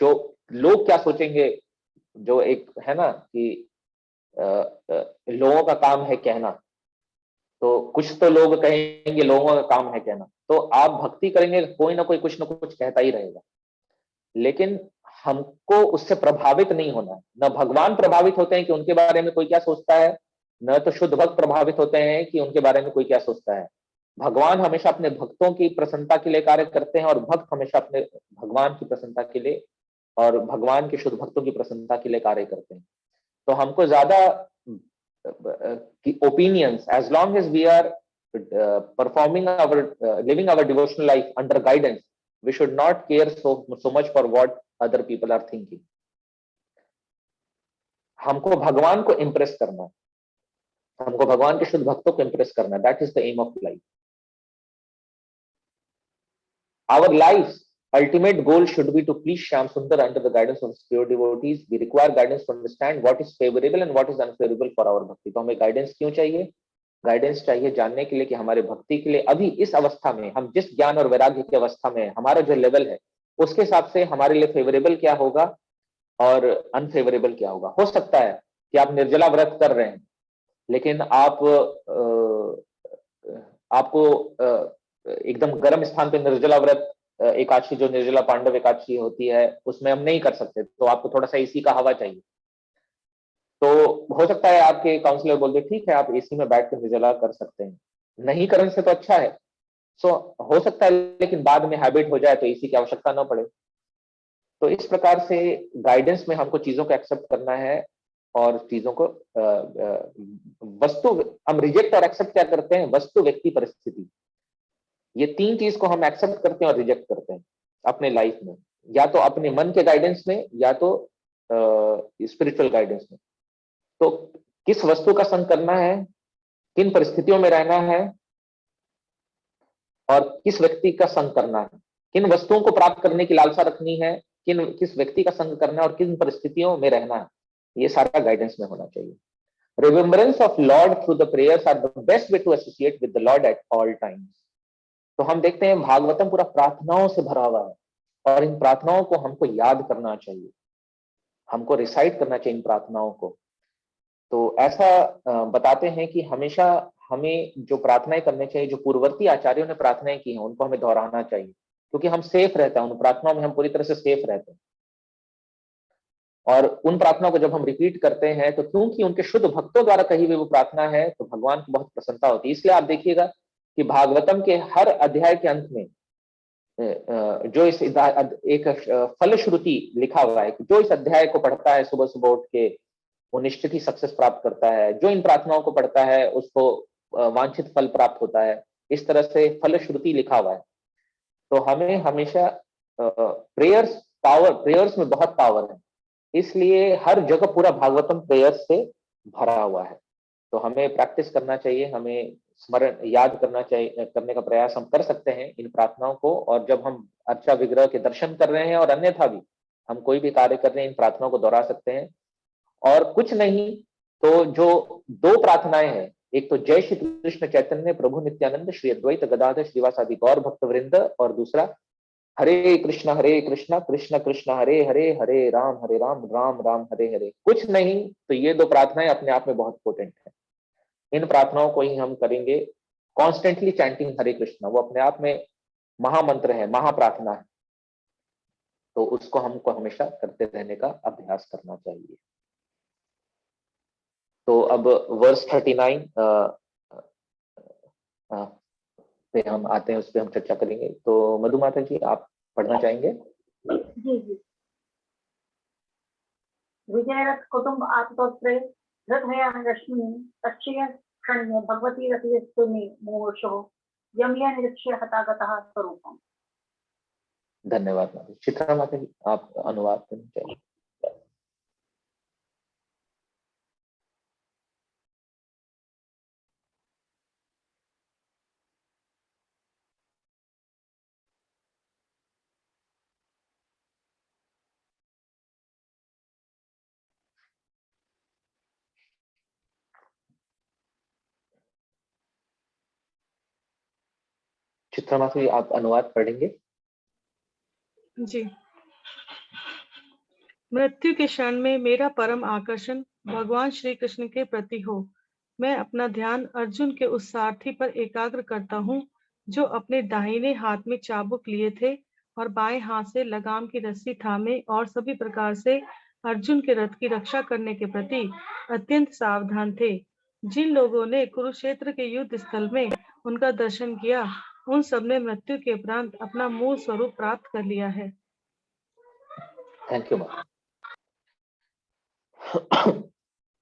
[SPEAKER 1] जो लोग क्या सोचेंगे, जो एक है ना कि लोगों का काम है कहना, तो कुछ तो लोग कहेंगे लोगों का काम है कहना। तो आप भक्ति करेंगे, कोई ना कोई कुछ ना कुछ कहता ही रहेगा, लेकिन हमको उससे प्रभावित नहीं होना है। न भगवान प्रभावित होते हैं कि उनके बारे में कोई क्या सोचता है, न तो शुद्ध भक्त प्रभावित होते हैं कि उनके बारे में कोई क्या सोचता है। भगवान हमेशा अपने भक्तों की प्रसन्नता के लिए कार्य करते हैं, और भक्त हमेशा अपने भगवान की प्रसन्नता के लिए और भगवान के शुद्ध भक्तों की प्रसन्नता के लिए कार्य करते हैं। तो हमको ज्यादा opinions, as long as we are performing our living our devotional life under guidance, we should not care so much for what other people are thinking. हमको भगवान को इम्प्रेस करना है, हमको भगवान के शुद्ध भक्तों को इम्प्रेस करना है. That is the aim of life. Our life's ultimate goal should be to please Shyam Sundar under the guidance of his pure devotees. We require guidance to understand what is favorable and what is unfavorable for our bhakti. तो हमें guidance क्यों चाहिए? Guidance चाहिए जानने के लिए कि हमारे भक्ति के लिए अभी इस अवस्था में, हम जिस ज्ञान और वैराग्य की अवस्था में हमारा जो लेवल है, उसके हिसाब से हमारे लिए फेवरेबल क्या होगा और अनफेवरेबल क्या होगा. हो सकता है कि आप निर्जला व्रत कर रहे हैं, लेकिन आपको एकदम गर्म स्थान पे निर्जला व्रत एकादशी, जो निर्जला पांडव एकादशी होती है, उसमें हम नहीं कर सकते, तो आपको थोड़ा सा एसी का हवा चाहिए. तो हो सकता है आपके काउंसलर बोल दे ठीक है आप एसी में बैठ कर निर्जला कर सकते हैं, नहीं करने से तो अच्छा है. सो हो सकता है लेकिन बाद में हैबिट हो जाए तो एसी की आवश्यकता ना पड़े. तो इस प्रकार से गाइडेंस में हमको चीजों को एक्सेप्ट करना है और चीजों को वस्तु, हम रिजेक्ट और एक्सेप्ट क्या करते हैं? वस्तु, व्यक्ति, परिस्थिति, ये तीन चीज को हम एक्सेप्ट करते हैं और रिजेक्ट करते हैं अपने लाइफ में, या तो अपने मन के गाइडेंस में या तो स्पिरिचुअल गाइडेंस में. तो किस वस्तु का संग करना है, किन परिस्थितियों में रहना है और किस व्यक्ति का संग करना है, किन वस्तुओं को प्राप्त करने की लालसा रखनी है, किस व्यक्ति का संग करना है और किन परिस्थितियों में रहना है, ये सारा गाइडेंस में होना चाहिए. Remembrance of lord through the prayers are the best way to associate with the lord at all times. तो हम देखते हैं भागवतम पूरा प्रार्थनाओं से भरा हुआ है और इन प्रार्थनाओं को हमको याद करना चाहिए, हमको रिसाइट करना चाहिए इन प्रार्थनाओं को. तो ऐसा बताते हैं कि हमेशा हमें जो प्रार्थनाएं करनी चाहिए, जो पूर्ववर्ती आचार्यों ने प्रार्थनाएं की हैं, उनको हमें दोहराना चाहिए, क्योंकि हम सेफ रहते हैं उन प्रार्थनाओं में, हम पूरी तरह से सेफ रहते हैं. और उन प्रार्थनाओं को जब हम रिपीट करते हैं तो क्योंकि उनके शुद्ध भक्तों द्वारा कही हुई वो प्रार्थना है, तो भगवान को बहुत प्रसन्नता होती है. इसलिए आप देखिएगा कि भागवतम के हर अध्याय के अंत में जो इस एक फलश्रुति लिखा हुआ है कि जो इस अध्याय को पढ़ता है सुबह सुबह उठ के, वो निश्चित ही सक्सेस प्राप्त करता है. जो इन प्रार्थनाओं को पढ़ता है उसको वांछित फल प्राप्त होता है. इस तरह से फलश्रुति लिखा हुआ है. तो हमें हमेशा प्रेयर्स में बहुत पावर है, इसलिए हर जगह पूरा भागवतम प्रेयर्स से भरा हुआ है. तो हमें प्रैक्टिस करना चाहिए, हमें स्मरण याद करना चाहिए, करने का प्रयास हम कर सकते हैं इन प्रार्थनाओं को. और जब हम अर्चा विग्रह के दर्शन कर रहे हैं और अन्यथा भी हम कोई भी कार्य कर रहे हैं, इन प्रार्थनाओं को दोहरा सकते हैं. और कुछ नहीं तो जो दो प्रार्थनाएं हैं, एक तो जय श्री कृष्ण चैतन्य प्रभु नित्यानंद श्री अद्वैत गदाधर श्रीवासादि गौर भक्त वृंद, और दूसरा हरे कृष्ण कृष्ण कृष्ण हरे हरे, हरे राम राम राम हरे हरे. कुछ नहीं तो ये दो प्रार्थनाएं अपने आप में बहुत इंपॉर्टेंट है. इन प्रार्थनाओं को ही हम करेंगे कॉन्स्टेंटली चैंटिंग हरे कृष्ण, वो अपने आप में महामंत्र है, महाप्रार्थना है. तो उसको हमको हमेशा करते रहने का अभ्यास करना चाहिए. तो अब वर्स 39 पे हम आते हैं, उस पर हम चर्चा करेंगे. तो मधु माता जी आप पढ़ना चाहेंगे?
[SPEAKER 3] जी जी. विजयरथ कुटुंब आत्मत्रे हृदय रश्मि तक्षय क्षण्य भगवती रतिस्तुनि मोहशो यम्य निरीक्ष्य हतागतः स्वरूपम.
[SPEAKER 1] धन्यवाद माता. चित्रा माता जी आप अनुवाद करना चाहिए. चित्रा माता जी आप अनुवाद पढ़ेंगे?
[SPEAKER 2] जी. मृत्यु के क्षण में मेरा परम आकर्षण भगवान श्री कृष्ण के प्रति हो. मैं अपना ध्यान अर्जुन के उस सारथी पर एकाग्र करता हूँ जो अपने दाहिने हाथ में चाबुक लिए थे और बाएं हाथ से लगाम की रस्सी थामे और सभी प्रकार से अर्जुन के रथ की रक्षा करने के प्रति अत्यंत सावधान थे. जिन लोगों ने कुरुक्षेत्र के युद्ध स्थल में उनका दर्शन किया, उन सब ने मृत्यु के उपरांत अपना मूल स्वरूप प्राप्त कर लिया है.
[SPEAKER 1] Thank you ma'am.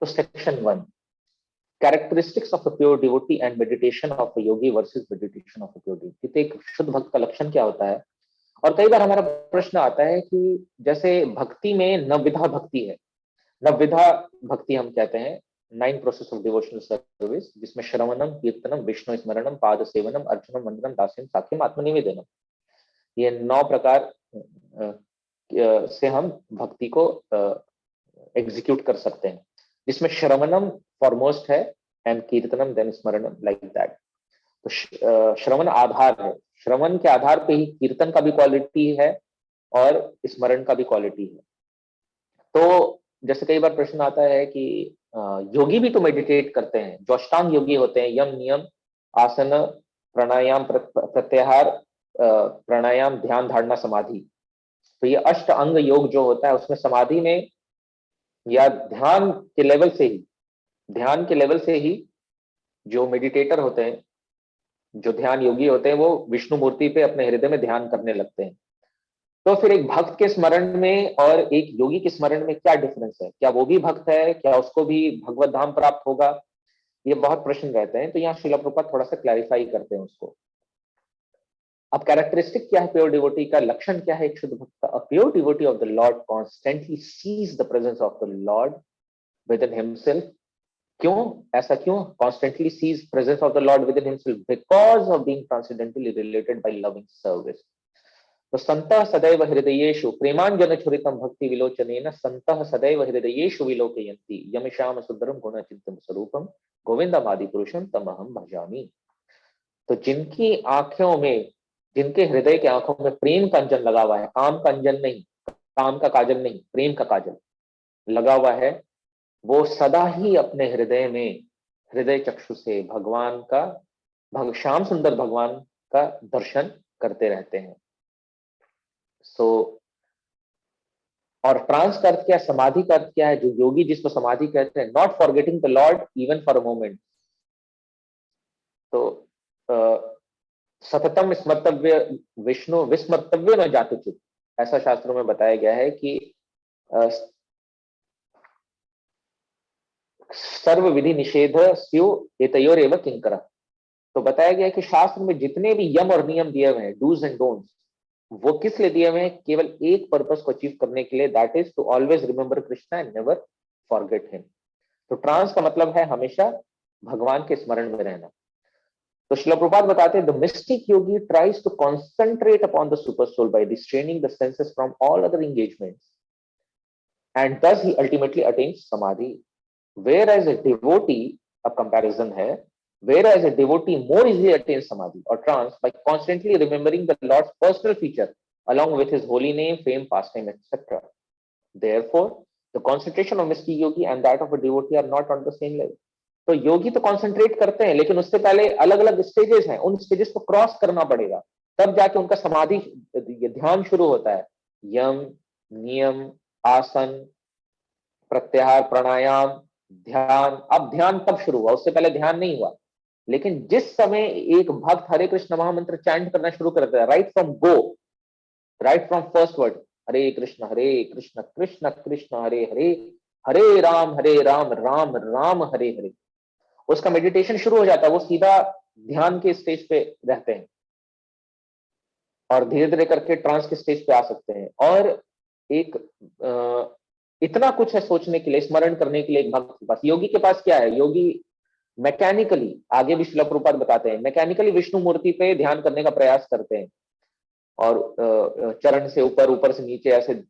[SPEAKER 1] तो section 1, characteristics of a pure devotee and meditation of a yogi versus meditation of a pure devotee. तो एक शुद्ध भक्त का लक्षण क्या होता है? और कई बार हमारा प्रश्न आता है कि जैसे भक्ति में नवविधा भक्ति है, नवविधा भक्ति हम कहते हैं 9 प्रोसेस ऑफ डिवोशनल सर्विस, जिसमें श्रवणम, कीर्तनम, विष्णु स्मरणम, पाद सेवनम, अर्चनम, वंदनम, दास्यम, साख्यम, आत्मनिवेदनम, ये 9 प्रकार से हम भक्ति को एग्जीक्यूट कर सकते हैं, जिसमें श्रवणम फॉरमोस्ट है and kirtanam then स्मरणम, like that. तो श्रवण आधार है, श्रवण के आधार पे ही कीर्तन का भी क्वालिटी है और स्मरण का भी क्वालिटी है। तो जैसे कई बार प्रश्न आता है कि योगी भी तो मेडिटेट करते हैं, जो अष्टांग योगी होते हैं, यम, नियम, आसन, प्राणायाम, प्रत्याहार, प्राणायाम, ध्यान, धारणा, समाधि। तो ये अष्ट अंग योग जो होता है उसमें समाधि में या ध्यान के लेवल से ही जो मेडिटेटर होते हैं, जो ध्यान योगी होते हैं, वो विष्णु मूर्ति पे अपने हृदय में ध्यान करने लगते हैं। तो फिर एक भक्त के स्मरण में और एक योगी के स्मरण में क्या डिफरेंस है? क्या वो भी भक्त है? क्या उसको भी भगवत धाम प्राप्त होगा? ये बहुत प्रश्न रहते हैं। तो यहाँ श्रील प्रभुपाद थोड़ा सा क्लैरिफाई करते हैं उसको। अब कैरेक्टरिस्टिक क्या है प्योर डिवोटी का? लक्षण क्या है एक शुद्ध भक्त का? A pure devotee of the lord constantly sees the presence of the lord within himself. क्यों? ऐसा क्यों? Constantly sees presence of the lord within himself because of being transcendentally related by loving service. तो संतः सदैव हृदयेषु प्रेमांजन छुरितम भक्ति विलोचनेन संतः सदैव हृदयेषु विलोकयन्ति यमिषाम सुंदरम गुणचिंतन स्वरूपम गोविंदम आदि पुरुषम तमहम भजामि। तो जिनकी आंखों में, जिनके हृदय के आंखों में प्रेम का अंजन लगा हुआ है, काम का अंजन नहीं, काम का काजल नहीं, प्रेम का काजल लगा हुआ है, वो सदा ही अपने हृदय में, हृदय चक्षु से भगवान का, श्याम सुंदर भगवान का दर्शन करते रहते हैं। और ट्रांस का अर्थ क्या है? समाधि का अर्थ क्या है? जो योगी जिसको समाधि कहते हैं, not forgetting the Lord even for a moment. तो सततम स्मर्तव्य विष्णु विस्मर्तव्य न जातुचित, ऐसा शास्त्रों में बताया गया है कि सर्व विधि निषेध स्यु एतयोर एव किंकरा। तो बताया गया है कि शास्त्र में जितने भी यम और नियम दिए हुए हैं, डूज एंड डोंट्स, वो किस लिए दिए हुए हैं? केवल एक पर्पस को अचीव करने के लिए, that is to always remember Krishna and never forget him. तो ट्रांस का मतलब है हमेशा भगवान के स्मरण में रहना। तो श्रील प्रभुपाद बताते हैं, the mystic yogi tries to concentrate upon the super soul by restraining the senses from all other engagements and thus he ultimately attains samadhi, whereas a devotee, अब कंपैरिजन है, whereas a devotee more easily attains samadhi or trance by constantly remembering the Lord's personal feature along with his holy name, fame, pastime, etc. Therefore, the concentration of mystic yogi and that of a devotee are not on the same level. तो योगी तो concentrate करते हैं, लेकिन उससे पहले अलग अलग stages हैं, उन स्टेजेस को क्रॉस करना पड़ेगा, तब जाके उनका समाधि ध्यान शुरू होता है। यम, नियम, आसन, प्रत्याहार, प्राणायाम, ध्यान, अब ध्यान तब शुरू हुआ, उससे पहले ध्यान नहीं हुआ। लेकिन जिस समय एक भक्त हरे कृष्ण महामंत्र चैंट करना शुरू करता है, राइट फ्रॉम फर्स्ट वर्ड, हरे कृष्ण कृष्ण कृष्ण हरे हरे, हरे राम राम राम हरे हरे, उसका मेडिटेशन शुरू हो जाता है। वो सीधा ध्यान के स्टेज पे रहते हैं और धीरे धीरे करके ट्रांस के स्टेज पे आ सकते हैं। और एक इतना कुछ है सोचने के लिए, स्मरण करने के लिए एक भक्त के पास। योगी के पास क्या है? योगी मैकेनिकली, आगे भी श्रील प्रभुपाद बताते हैं, मैकेनिकली विष्णु मूर्ति पे ध्यान करने का प्रयास करते हैं और चरण से ऊपर, ऊपर से नीचे, ऐसे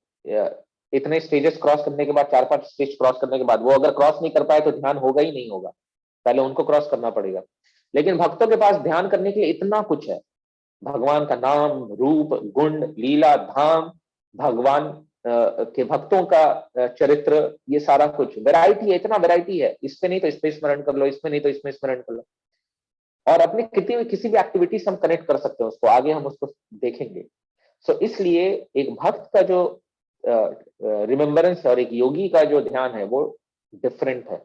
[SPEAKER 1] इतने स्टेजेस क्रॉस करने के बाद, 4-5 स्टेज क्रॉस करने के बाद, वो अगर क्रॉस नहीं कर पाए तो ध्यान होगा ही नहीं होगा, पहले उनको क्रॉस करना पड़ेगा। लेकिन भक्तों के पास ध्यान करने के लिए इतना कुछ है, भगवान का नाम, रूप, गुण, लीला, धाम, भगवान के भक्तों का चरित्र, ये सारा कुछ वैरायटी है, इतना वैरायटी है, इसमें नहीं तो इसमें स्मरण कर लो, इसमें नहीं तो इसमें स्मरण कर लो। और अपने किसी भी एक्टिविटी से हम कनेक्ट कर सकते हैं उसको, आगे हम उसको देखेंगे। सो इसलिए एक भक्त का जो रिमेम्बरेंस और एक योगी का जो ध्यान है वो डिफरेंट है।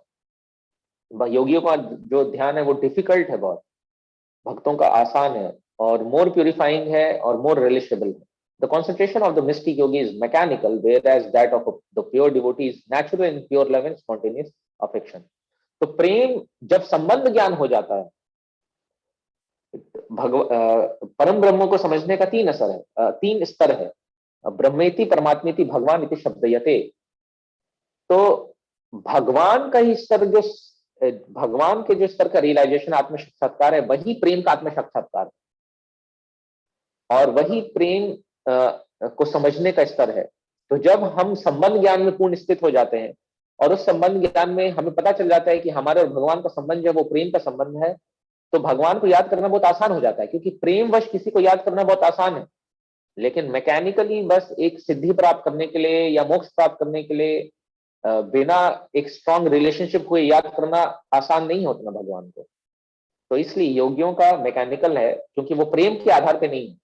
[SPEAKER 1] योगियों का जो ध्यान है वो डिफिकल्ट है बहुत, भक्तों का आसान है और मोर प्यूरिफाइंग है और मोर रिलेशेबल है। The concentration of the mystic yogi is mechanical, whereas that of the pure devotee is natural in pure love and spontaneous affection. तो प्रेम जब संबंध ज्ञान हो जाता है, परम ब्रह्म को समझने का तीन स्तर है। ब्रह्मेति परमात्मेति भगवान इति शब्दयते। तो भगवान का ही स्तर, जो भगवान के जो स्तर का रियलाइजेशन आत्म साक्षात्कार है, वही प्रेम का आत्म साक्षात्कार, और वही प्रेम को समझने का स्तर है। तो जब हम संबंध ज्ञान में पूर्ण स्थित हो जाते हैं और उस संबंध ज्ञान में हमें पता चल जाता है कि हमारे और भगवान का संबंध जो है वो प्रेम का संबंध है, तो भगवान को याद करना बहुत आसान हो जाता है। क्योंकि प्रेमवश किसी को याद करना बहुत आसान है, लेकिन मैकेनिकली बस एक सिद्धि प्राप्त करने के लिए या मोक्ष प्राप्त करने के लिए बिना एक स्ट्रॉन्ग रिलेशनशिप हुए याद करना आसान नहीं होता ना भगवान को। तो इसलिए योगियों का मैकेनिकल है, क्योंकि वो प्रेम के आधार पे नहीं है।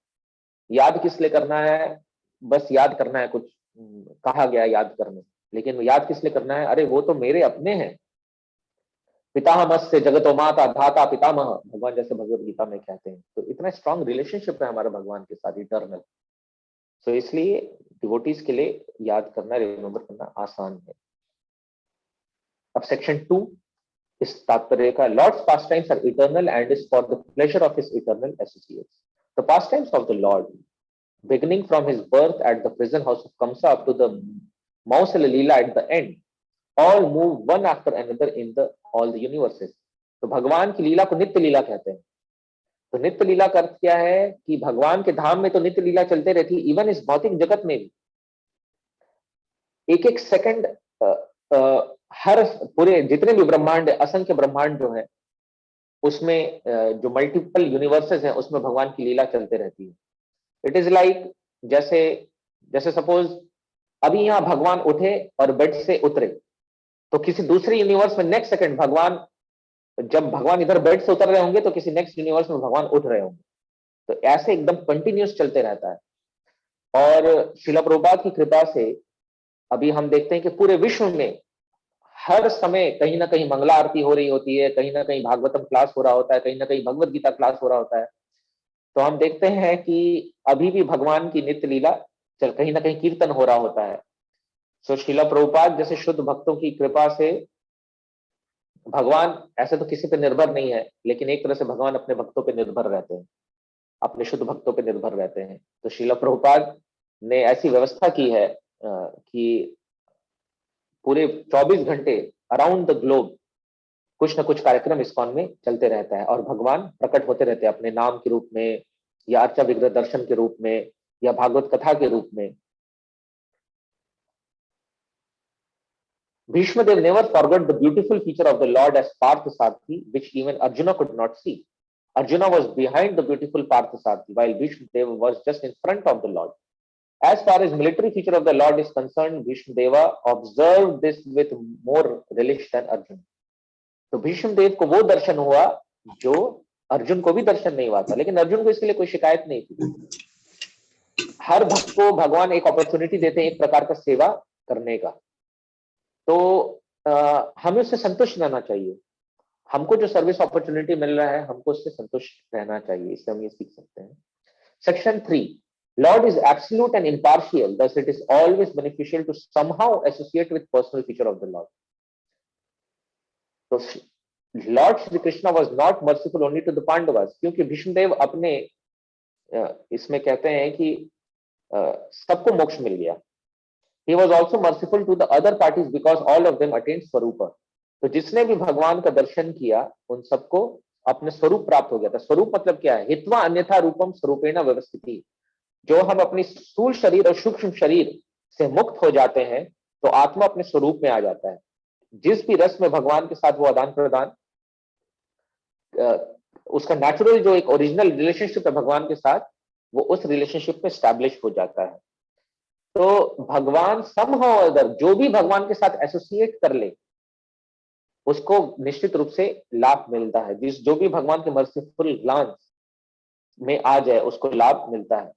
[SPEAKER 1] याद किस लिए करना है? बस याद करना है, कुछ कहा गया याद करने, लेकिन याद किस लिए करना है? अरे वो तो मेरे अपने हैं। पितामहस्य जगतो माता धाता पितामह, भगवान जैसे भगवत गीता में कहते हैं। तो इतना स्ट्रॉन्ग रिलेशनशिप है हमारे भगवान के साथ, इटर्नल। तो इसलिए डिवोटीज के लिए याद करना, रिमेम्बर करना आसान है। अब सेक्शन 2 इस तात्पर्य का, lord's past times are eternal and is for the pleasure of his eternal associates. The past times of the lord, beginning from his birth at the prison house of Kamsa up to the Mausala Leela at the end, all move one after another in all the universes. तो भगवान की लीला को नित्य लीला कहते हैं। तो नित्य लीला का अर्थ क्या है कि भगवान के धाम में तो नित्य लीला चलते रहती है, इवन इस भौतिक जगत में भी एक एक सेकंड, हर पूरे जितने भी ब्रह्मांड, असंख्य ब्रह्मांड जो है उसमें जो मल्टीपल यूनिवर्सेस हैं उसमें भगवान की लीला चलते रहती है। इट इज लाइक जैसे सपोज अभी यहाँ भगवान उठे और बेड से उतरे, तो किसी दूसरे यूनिवर्स में नेक्स्ट सेकंड भगवान, जब भगवान इधर बेड से उतर रहे होंगे तो किसी नेक्स्ट यूनिवर्स में भगवान उठ रहे होंगे। तो ऐसे एकदम कंटिन्यूस चलते रहता है। और श्रील प्रभुपाद की कृपा से अभी हम देखते हैं कि पूरे विश्व में हर समय कहीं ना कहीं मंगला आरती हो रही होती है, कहीं ना कहीं भागवतम क्लास हो रहा होता है, कहीं ना कहीं भगवत गीता क्लास हो रहा होता है। तो हम देखते हैं कि अभी भी भगवान की नित्य लीला चल, कहीं ना कहीं कीर्तन हो रहा होता है। सो श्रील प्रभुपाद जैसे शुद्ध भक्तों की कृपा से, भगवान ऐसे तो किसी पे निर्भर नहीं है, लेकिन एक तरह से भगवान अपने भक्तों पे निर्भर रहते हैं, अपने शुद्ध भक्तों पे निर्भर रहते हैं। तो श्रील प्रभुपाद ने ऐसी व्यवस्था की है कि पूरे 24 घंटे अराउंड द ग्लोब कुछ ना कुछ कार्यक्रम इस्कॉन में चलते रहता है, और भगवान प्रकट होते रहते हैं अपने नाम के रूप में, या अर्चा विग्रह दर्शन के रूप में, या भागवत कथा के रूप में। Bhishmadev never forgot the beautiful feature of the Lord as Parthasarathi, which even Arjuna could not see. Arjuna was behind the beautiful Parthasarathi, while Bhishmadev was just in front of the Lord. As far as military feature of the Lord is concerned, Bhishmadeva observed this with more relish than Arjuna. तो भीष्मदेव को वो दर्शन हुआ जो अर्जुन को भी दर्शन नहीं हुआ था, लेकिन अर्जुन को इसके लिए कोई शिकायत नहीं थी। हर भक्त को भगवान एक अपॉर्चुनिटी देते हैं एक प्रकार का सेवा करने का, तो हमें उससे संतुष्ट रहना चाहिए। हमको जो सर्विस अपॉर्चुनिटी मिल रहा है हमको उससे संतुष्ट रहना चाहिए। इससे हम ये सीख सकते हैं। Section 3, Lord is absolute and impartial, thus it is always beneficial to somehow associate with personal feature of the Lord. तो lord Shri Krishna was not merciful only to the Pandavas, क्योंकि भीष्मदेव अपने इसमें कहते हैं कि सबको मोक्ष मिल गया। He was also merciful to the other parties because all of them attained स्वरूपा। तो जिसने भी भगवान का दर्शन किया उन सबको अपने स्वरूप प्राप्त हो गया था। स्वरूप मतलब क्या है? हित्वा अन्यथा रूपम स्वरूपेण व्यवस्थिति। जो हम अपनी स्थूल शरीर और सूक्ष्म शरीर से मुक्त हो जाते हैं तो आत्मा अपने स्वरूप में आ जाता है। जिस भी रस में भगवान के साथ वो आदान प्रदान, उसका नेचुरल जो एक ओरिजिनल रिलेशनशिप है भगवान के साथ, वो उस रिलेशनशिप में स्टैब्लिश हो जाता है। तो भगवान समहाउ अदर जो भी भगवान के साथ एसोसिएट कर ले उसको निश्चित रूप से लाभ मिलता है। जो भी भगवान के मर्सीफुल ग्लांस में आ जाए उसको लाभ मिलता है।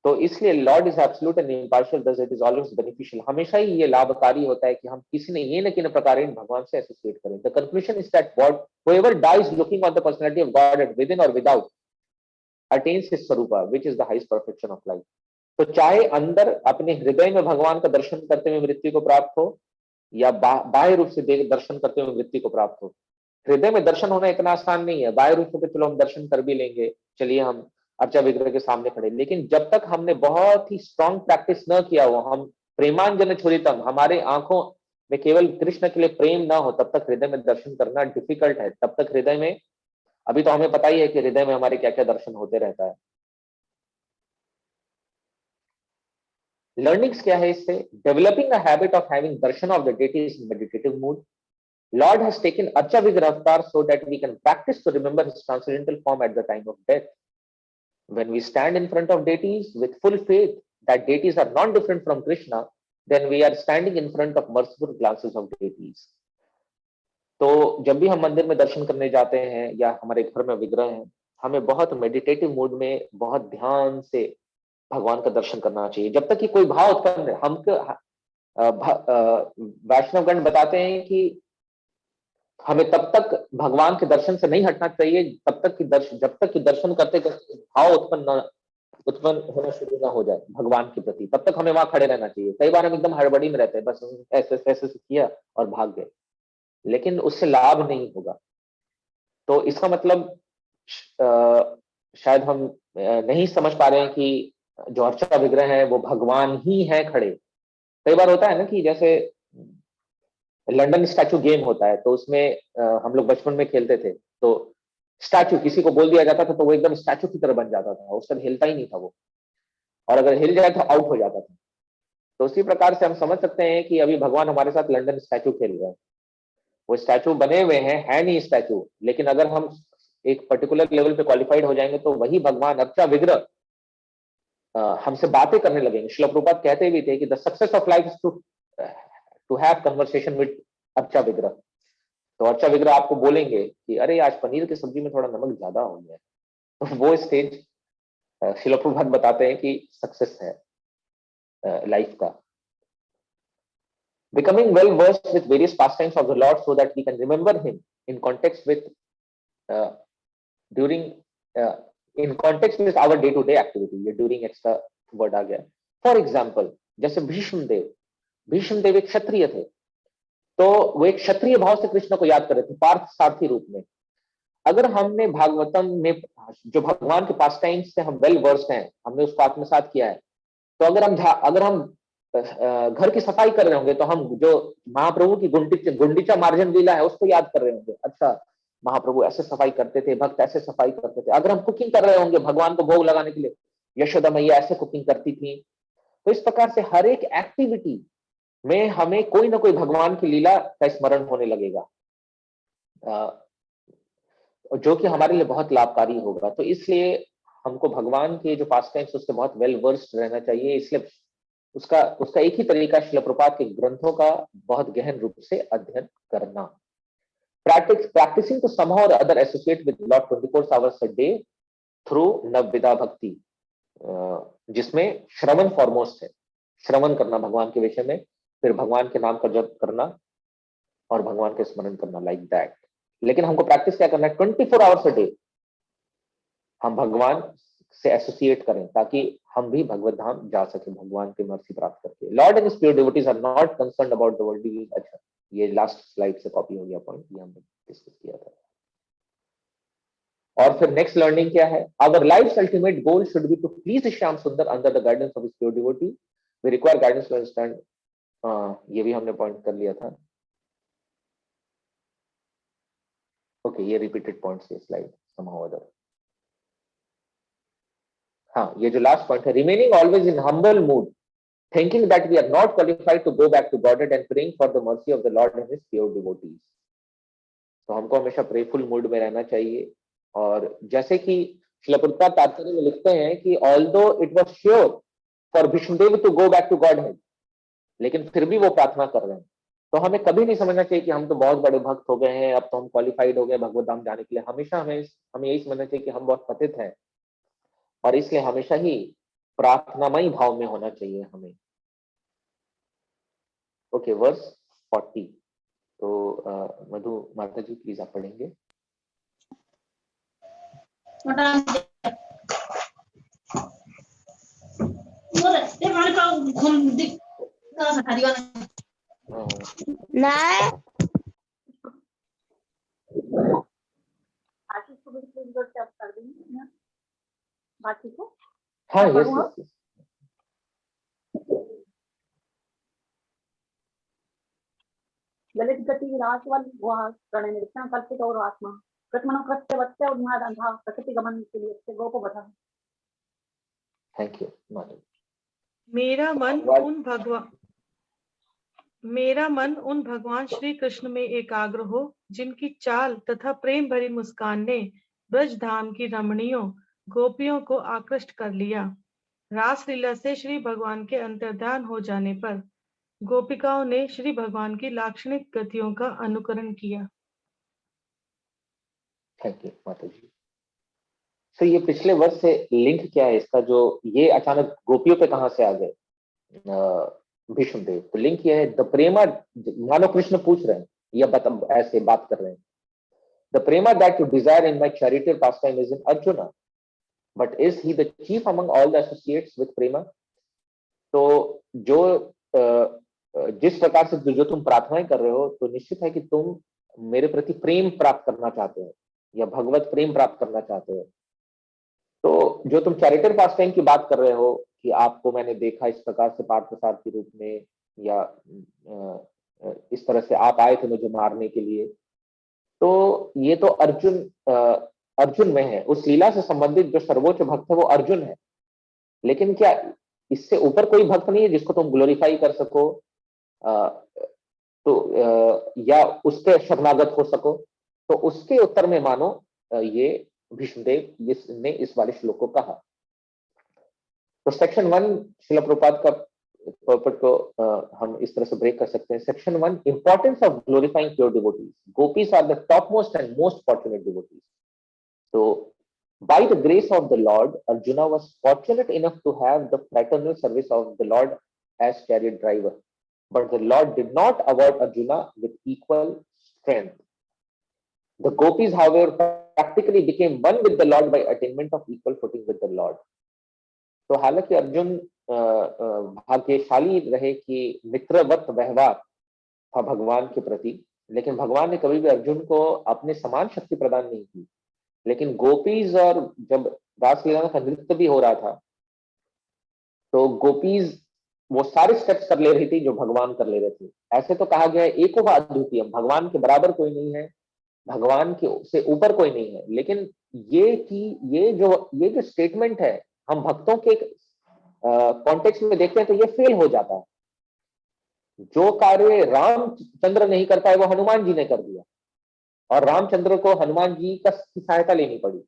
[SPEAKER 1] तो इसलिए Lord is absolute and impartial, thus it is always beneficial. हमेशा ही ये लाभकारी होता है कि हम किसी ने ये न किसी प्रकार भगवान से एसोसिएट करें। The conclusion is that God whoever dies looking on the personality of God within or without attains his swarupa, which is the highest perfection of life. तो चाहे अंदर अपने हृदय में भगवान का दर्शन करते हुए मृत्यु को प्राप्त हो, या बाह्य रूप से दर्शन करते हुए मृत्यु को प्राप्त हो। हृदय में दर्शन होना इतना आसान नहीं है। बाह्य रूप से चलो हम दर्शन कर भी लेंगे, चलिए हम अर्चा विग्रह के सामने खड़े, लेकिन जब तक हमने बहुत ही स्ट्रॉन्ग प्रैक्टिस न किया हो, हम प्रेमांजन छोड़ितम, हमारे आंखों में केवल कृष्ण के लिए प्रेम ना हो, तब तक हृदय में दर्शन करना डिफिकल्ट है। तब तक हृदय में, अभी तो हमें पता ही है कि हृदय में हमारे क्या क्या दर्शन होते रहता है। लर्निंग्स क्या है इससे? Developing a habit of having Darshan of the deities in meditative mood. Lord has taken Archa Vigraha avatar so that we can practice to remember his transcendental form at the time of death. When we stand in front of deities with full faith that deities are not different from Krishna, then we are standing in front of merciful glances of deities. तो जब भी हम मंदिर में दर्शन करने जाते हैं या हमारे घर में विग्रह हैं, हमें बहुत मेडिटेटिव मूड में बहुत ध्यान से भगवान का दर्शन करना चाहिए। जब तक कि कोई भाव उत्पन्न, हमको वैष्णवगण बताते हैं कि हमें तब तक भगवान के दर्शन से नहीं हटना चाहिए जब तक कि दर्शन करते करते भाव उत्पन्न होना शुरू ना हो जाए भगवान के प्रति, तब तक हमें वहां खड़े रहना चाहिए। कई बार हम एकदम हड़बड़ी में रहते हैं, बस ऐसे ऐसे किया और भाग गए, लेकिन उससे लाभ नहीं होगा। तो इसका मतलब शायद हम नहीं समझ पा रहे हैं कि जो अर्चा विग्रह है वो भगवान ही है खड़े। कई बार होता है ना कि जैसे लंदन स्टैचू गेम होता है, तो उसमें हम लोग बचपन में खेलते थे, तो स्टैचू किसी को बोल दिया जाता था तो वो एकदम स्टैचू की तरह बन जाता था, उस समय हिलता ही नहीं था वो, और अगर हिल जाए तो आउट हो जाता था। तो उसी प्रकार से हम समझ सकते हैं कि अभी भगवान हमारे साथ लंदन स्टैचू खेल रहे हैं। वो स्टैचू बने हुए हैं, है नहीं स्टैचू, लेकिन अगर हम एक पर्टिकुलर लेवल पे क्वालिफाइड हो जाएंगे तो वही भगवान अर्चा विग्रह हमसे बातें करने लगेंगे। श्रील प्रभुपाद कहते भी थे कि the success of life is to have conversation with archa vigraha. तो अर्चा विग्रह आपको बोलेंगे कि अरे आज पनीर की सब्जी में थोड़ा नमक ज्यादा हो गया। तो वो स्टेज श्रील प्रभुपाद बताते हैं कि सक्सेस है लाइफ का। Becoming well versed with various pastimes of the Lord so that we can remember him in context with in context with our day to day activity। ये during extra word आ गया। For example, जैसे भीष्म देव एक क्षत्रिय थे, तो वो एक क्षत्रिय भाव से कृष्ण को याद कर रहे थे पार्थ सारथी रूप में। अगर हमने भागवतम में जो भगवान के पास टाइम से हम वेल वर्स्ड हैं, हमने उसको आत्मसात किया है, तो अगर हम घर की सफाई कर रहे होंगे तो हम जो महाप्रभु की गुंडीचा मार्जन लीला है उसको याद कर रहे होंगे। अच्छा, महाप्रभु ऐसे सफाई करते थे, भक्त ऐसे सफाई करते थे। अगर हम कुकिंग कर रहे होंगे भगवान को भोग लगाने के लिए, यशोदा मैया ऐसे कुकिंग करती थी। तो इस प्रकार से हर एक एक्टिविटी में हमें कोई ना कोई भगवान की लीला का स्मरण होने लगेगा, जो कि हमारे लिए बहुत लाभकारी होगा। तो इसलिए हमको भगवान के जो पास टाइम्स उससे बहुत वेल वर्स्ड रहना चाहिए। इसलिए उसका एक ही तरीका श्रील प्रभुपाद के ग्रंथों का बहुत गहन रूप से अध्ययन करना। Practicing to somehow or other associate with Lord 24 hours a day through नवविधा भक्ति, जिसमें श्रवण फॉरमोस्ट है। श्रवण करना भगवान के विषय में, फिर भगवान के नाम का जप करना और भगवान के स्मरण करना, लाइक दैट। लेकिन हमको प्रैक्टिस क्या करना है? 24 आवर्स अ डे हम भगवान से एसोसिएट करें ताकि हम भी भगवत धाम जा सके भगवान की मर्सी प्राप्त करके। Lord and his pure devotees are not concerned about the worldly. अच्छा, ये लास्ट स्लाइड से कॉपी हो गया पॉइंट, ये हमने डिस्कस किया था। और फिर नेक्स्ट लर्निंग क्या है? Our life's ultimate goal should be to please Shyam Sundar under the guidance of his pure devotee. We require guidance to understand. ये भी हमने पॉइंट कर लिया था। ओके, ये रिपीटेड पॉइंट्स है स्लाइड समहाउ अदर। हाँ, ये जो लास्ट पॉइंट है, remaining always in humble mood, thinking that we are not qualified to go back to Godhead and praying for the mercy of the Lord and his pure devotees। तो हमको हमेशा प्रेफुल mood में रहना चाहिए। और जैसे कि श्रील प्रभुपाद तात्पर्य में लिखते हैं कि although it was sure for Bhishmadev to go back to godhead, लेकिन फिर भी वो प्रार्थना कर रहे हैं। तो हमें कभी नहीं समझना चाहिए कि हम तो बहुत बड़े भक्त हो गए हैं, अब तो हम क्वालिफाइड हो गए भगवत धाम जाने के लिए। हमेशा हमें यही समझना चाहिए कि हम बहुत पतित हैं, और इसलिए हमेशा ही प्रार्थनामयी भाव में होना चाहिए हमें। Okay, verse 40। तो मधु माता जी प्लीज आप पढ़ेंगे।
[SPEAKER 4] नहीं
[SPEAKER 3] आशीष को भी स्क्रीनशॉट शेयर कर देंगे ना बाकी को।
[SPEAKER 1] हाँ,
[SPEAKER 3] मैं
[SPEAKER 1] यस
[SPEAKER 3] पढ़ूँ?
[SPEAKER 1] यस।
[SPEAKER 3] ललित गति विराट वाली वह प्रणय निरीक्षण कल्पित और आत्मा कृतमनो कृत्य वत्य उन्माद अंधा प्रकृति गमन के लिए से गोप बधा।
[SPEAKER 1] Thank you Madhav.
[SPEAKER 2] मेरा मन उन भगवान श्री कृष्ण में एकाग्र हो जिनकी चाल तथा प्रेम भरी मुस्कान ने ब्रज धाम की रमणियों गोपियों को आकृष्ट कर लिया। रासलीला से श्री भगवान के अंतर्ध्यान हो जाने पर गोपिकाओं ने श्री भगवान की लाक्षणिक गतियों का अनुकरण किया।
[SPEAKER 1] थैंक यू माता जी। तो ये पिछले वर्ष से लिंक क्या है इसका, जो ये अचानक गोपियों पे कहां से आ गए भीष्मदेव? तो लिंक ये है, द प्रेमा, मानो कृष्ण पूछ रहे हैं या ऐसे बात कर रहे हैं, the prema that you desire in my charitable pastime is in Arjuna, but is he the chief among all the associates with prema? तो जो जिस प्रकार से जो तुम प्रार्थनाएं कर रहे हो, तो निश्चित है कि तुम मेरे प्रति प्रेम प्राप्त करना चाहते हो या भगवत प्रेम प्राप्त करना चाहते हो। तो जो तुम चैरिटेबल पास्टाइम की बात कर रहे हो कि आपको मैंने देखा इस प्रकार से पार्थसार के रूप में, या इस तरह से आप आए थे मुझे मारने के लिए, तो ये तो अर्जुन में है। उस लीला से संबंधित जो सर्वोच्च भक्त है वो अर्जुन है, लेकिन क्या इससे ऊपर कोई भक्त नहीं है जिसको तुम ग्लोरीफाई कर सको या उसके शरणागत हो सको? तो उसके उत्तर में मानो ये भीष्मदेव ने इस वाले श्लोक को कहा। तो सेक्शन 1 श्रील प्रभुपाद का पर्पट को हम इस तरह से ब्रेक कर सकते हैं। Section 1, importance of glorifying pure devotees. Gopis are the top most and most fortunate devotees. तो by the grace of the Lord, Arjuna was fortunate enough to have the fraternal service of the Lord as chariot driver, but the Lord did not award Arjuna with equal strength. The gopis, however, practically became one with the Lord by attainment of equal footing with the Lord. तो हालांकि अर्जुन भाग्यशाली रहे कि मित्रवत व्यवहार था भगवान के प्रति, लेकिन भगवान ने कभी भी अर्जुन को अपने समान शक्ति प्रदान नहीं की। लेकिन गोपीज, और जब रासलीला का नृत्य भी हो रहा था, तो गोपीज वो सारे स्टेप्स कर ले रही थी जो भगवान कर ले रहे थे। ऐसे तो कहा गया है एको व अद्वितीयम, भगवान के बराबर कोई नहीं है, भगवान के से ऊपर कोई नहीं है। लेकिन ये जो स्टेटमेंट है, हम भक्तों के कॉन्टेक्स्ट में देखते हैं तो ये फेल हो जाता है। जो कार्य रामचंद्र नहीं कर पाए वो हनुमान जी ने कर दिया, और रामचंद्र को हनुमान जी की सहायता लेनी पड़ी।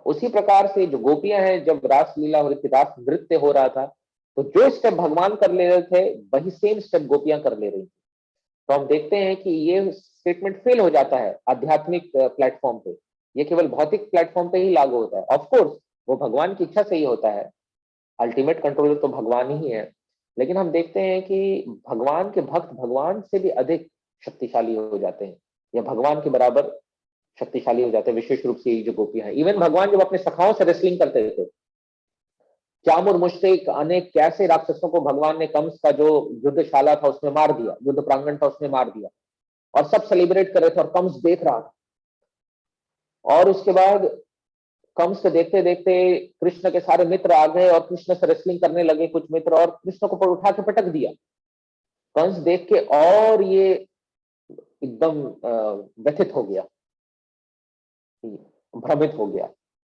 [SPEAKER 1] उसी प्रकार से जो गोपियां हैं, जब रासलीला हो रही थी, रास नृत्य हो रहा था, तो जो स्टेप भगवान कर ले रहे थे वही सेम स्टेप गोपियां कर ले रही थी। तो हम देखते हैं कि ये स्टेटमेंट फेल हो जाता है आध्यात्मिक प्लेटफॉर्म पे, ये केवल भौतिक प्लेटफॉर्म पे ही लागू होता है। ऑफकोर्स वो भगवान की इच्छा से ही होता है, अल्टीमेट कंट्रोलर तो भगवान ही है। लेकिन हम देखते हैं कि भगवान के भक्त भगवान से भी अधिक शक्तिशाली हो जाते हैं या भगवान के बराबर शक्तिशाली हो जाते हैं, विशेष रूप से जो गोपियां हैं। इवन भगवान जब अपने सखाओं से रेसलिंग करते थे, चाम और मुश्तिक अनेक कैसे राक्षसों को भगवान ने कंस का जो युद्धशाला था उसमें मार दिया, युद्ध प्रांगण था उसमें मार दिया, और सब सेलिब्रेट कर रहे थे और कंस देख रहा था। और उसके बाद कंस को देखते देखते कृष्ण के सारे मित्र आ गए और कृष्ण से रेसलिंग करने लगे कुछ मित्र, और कृष्ण को उठा के पटक दिया। कंस देख के और ये एकदम व्यथित हो गया, भ्रमित हो गया।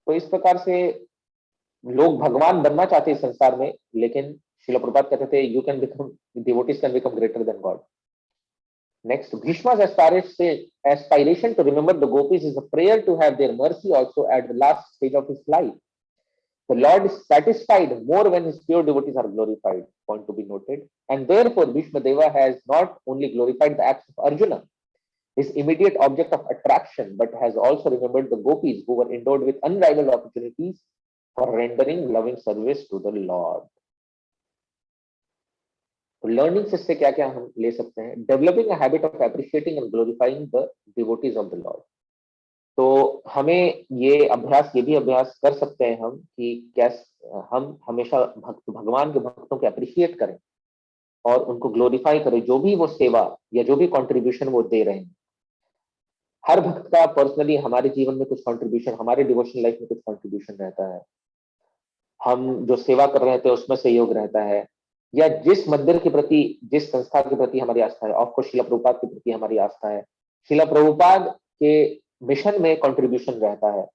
[SPEAKER 1] तो इस प्रकार से लोग भगवान बनना चाहते हैं संसार में, लेकिन श्रील प्रभुपाद कहते थे you can become, devotees can become greater than God. Next, Bhishma's aspiration to remember the gopis is a prayer to have their mercy also at the last stage of his life. The Lord is satisfied more when his pure devotees are glorified, point to be noted. And therefore, Bhishma Deva has not only glorified the acts of Arjuna, his immediate object of attraction, but has also remembered the gopis who were endowed with unrivaled opportunities for rendering loving service to the Lord. Learning से इससे क्या क्या हम ले सकते हैं? Developing a habit of appreciating and glorifying the devotees of the lord. तो हमें ये भी अभ्यास कर सकते हैं हम कि कैसे हम हमेशा भगवान के भक्तों को एप्रिशिएट करें, और उनको ग्लोरीफाई करे, जो भी वो सेवा या जो भी कंट्रीब्यूशन वो दे रहे हैं। हर भक्त का पर्सनली हमारे जीवन में कुछ कंट्रीब्यूशन, हमारे डिवोशनल लाइफ में कुछ कंट्रीब्यूशन रहता है। हम जो सेवा कर रहे थे उसमें सहयोग रहता है, या जिस मंदिर के प्रति, जिस संस्था के प्रति हमारी आस्था है, ऑफकोर्स शिला प्रभुपाद के प्रति हमारी आस्था है, शिला प्रभुपाद के मिशन में कंट्रीब्यूशन रहता है,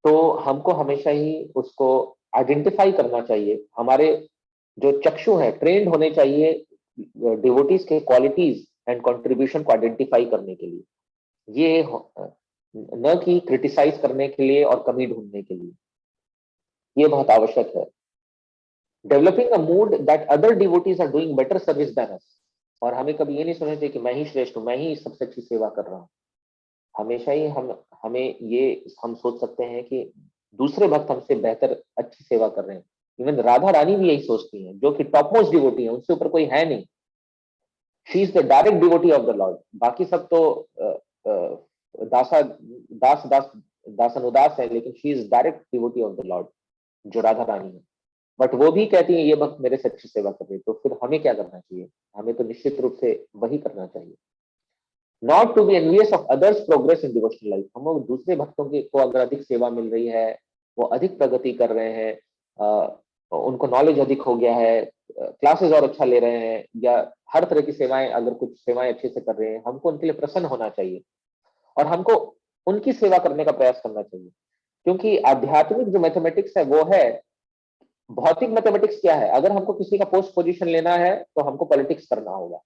[SPEAKER 1] तो हमको हमेशा ही उसको आइडेंटिफाई करना चाहिए। हमारे जो चक्षु है ट्रेंड होने चाहिए डिवोटीज के क्वालिटीज एंड कंट्रीब्यूशन को आइडेंटिफाई करने के लिए, ये न कि क्रिटिसाइज करने के लिए और कमी ढूंढने के लिए। ये बहुत आवश्यक है। Developing a mood that other devotees are doing better service than us, और हमें कभी ये नहीं सोचना चाहिए कि मैं ही श्रेष्ठ हूं, मैं ही सबसे अच्छी सेवा कर रहा हूं। हमेशा ही हमें ये हम सोच सकते हैं कि दूसरे भक्त हमसे बेहतर अच्छी सेवा कर रहे हैं। इवन राधा रानी भी यही सोचती हैं, जो कि टॉप मोस्ट डिवोटी है, उनसे ऊपर कोई है नहीं। She is the direct devotee of the Lord. बाकी सब तो दासा दास दास दासनुदास है, लेकिन she is direct devotee of the lord, जो राधा रानी है। बट वो भी कहती है ये भक्त मेरे से अच्छी सेवा कर रहे हैं, तो फिर हमें क्या करना चाहिए? हमें तो निश्चित रूप से वही करना चाहिए। Not to be envious of others progress in devotional life. हम लोग दूसरे भक्तों के को अगर अधिक सेवा मिल रही है, वो अधिक प्रगति कर रहे हैं, उनको नॉलेज अधिक हो गया है, क्लासेस और अच्छा ले रहे हैं, या हर तरह की सेवाएं, अगर कुछ सेवाएं अच्छे से कर रहे हैं, हमको उनके लिए प्रसन्न होना चाहिए और हमको उनकी सेवा करने का प्रयास करना चाहिए। क्योंकि आध्यात्मिक जो मैथमेटिक्स है वो है, भौतिक मैथमेटिक्स क्या है? अगर हमको किसी का पोस्ट पोजीशन लेना है तो हमको पॉलिटिक्स करना होगा,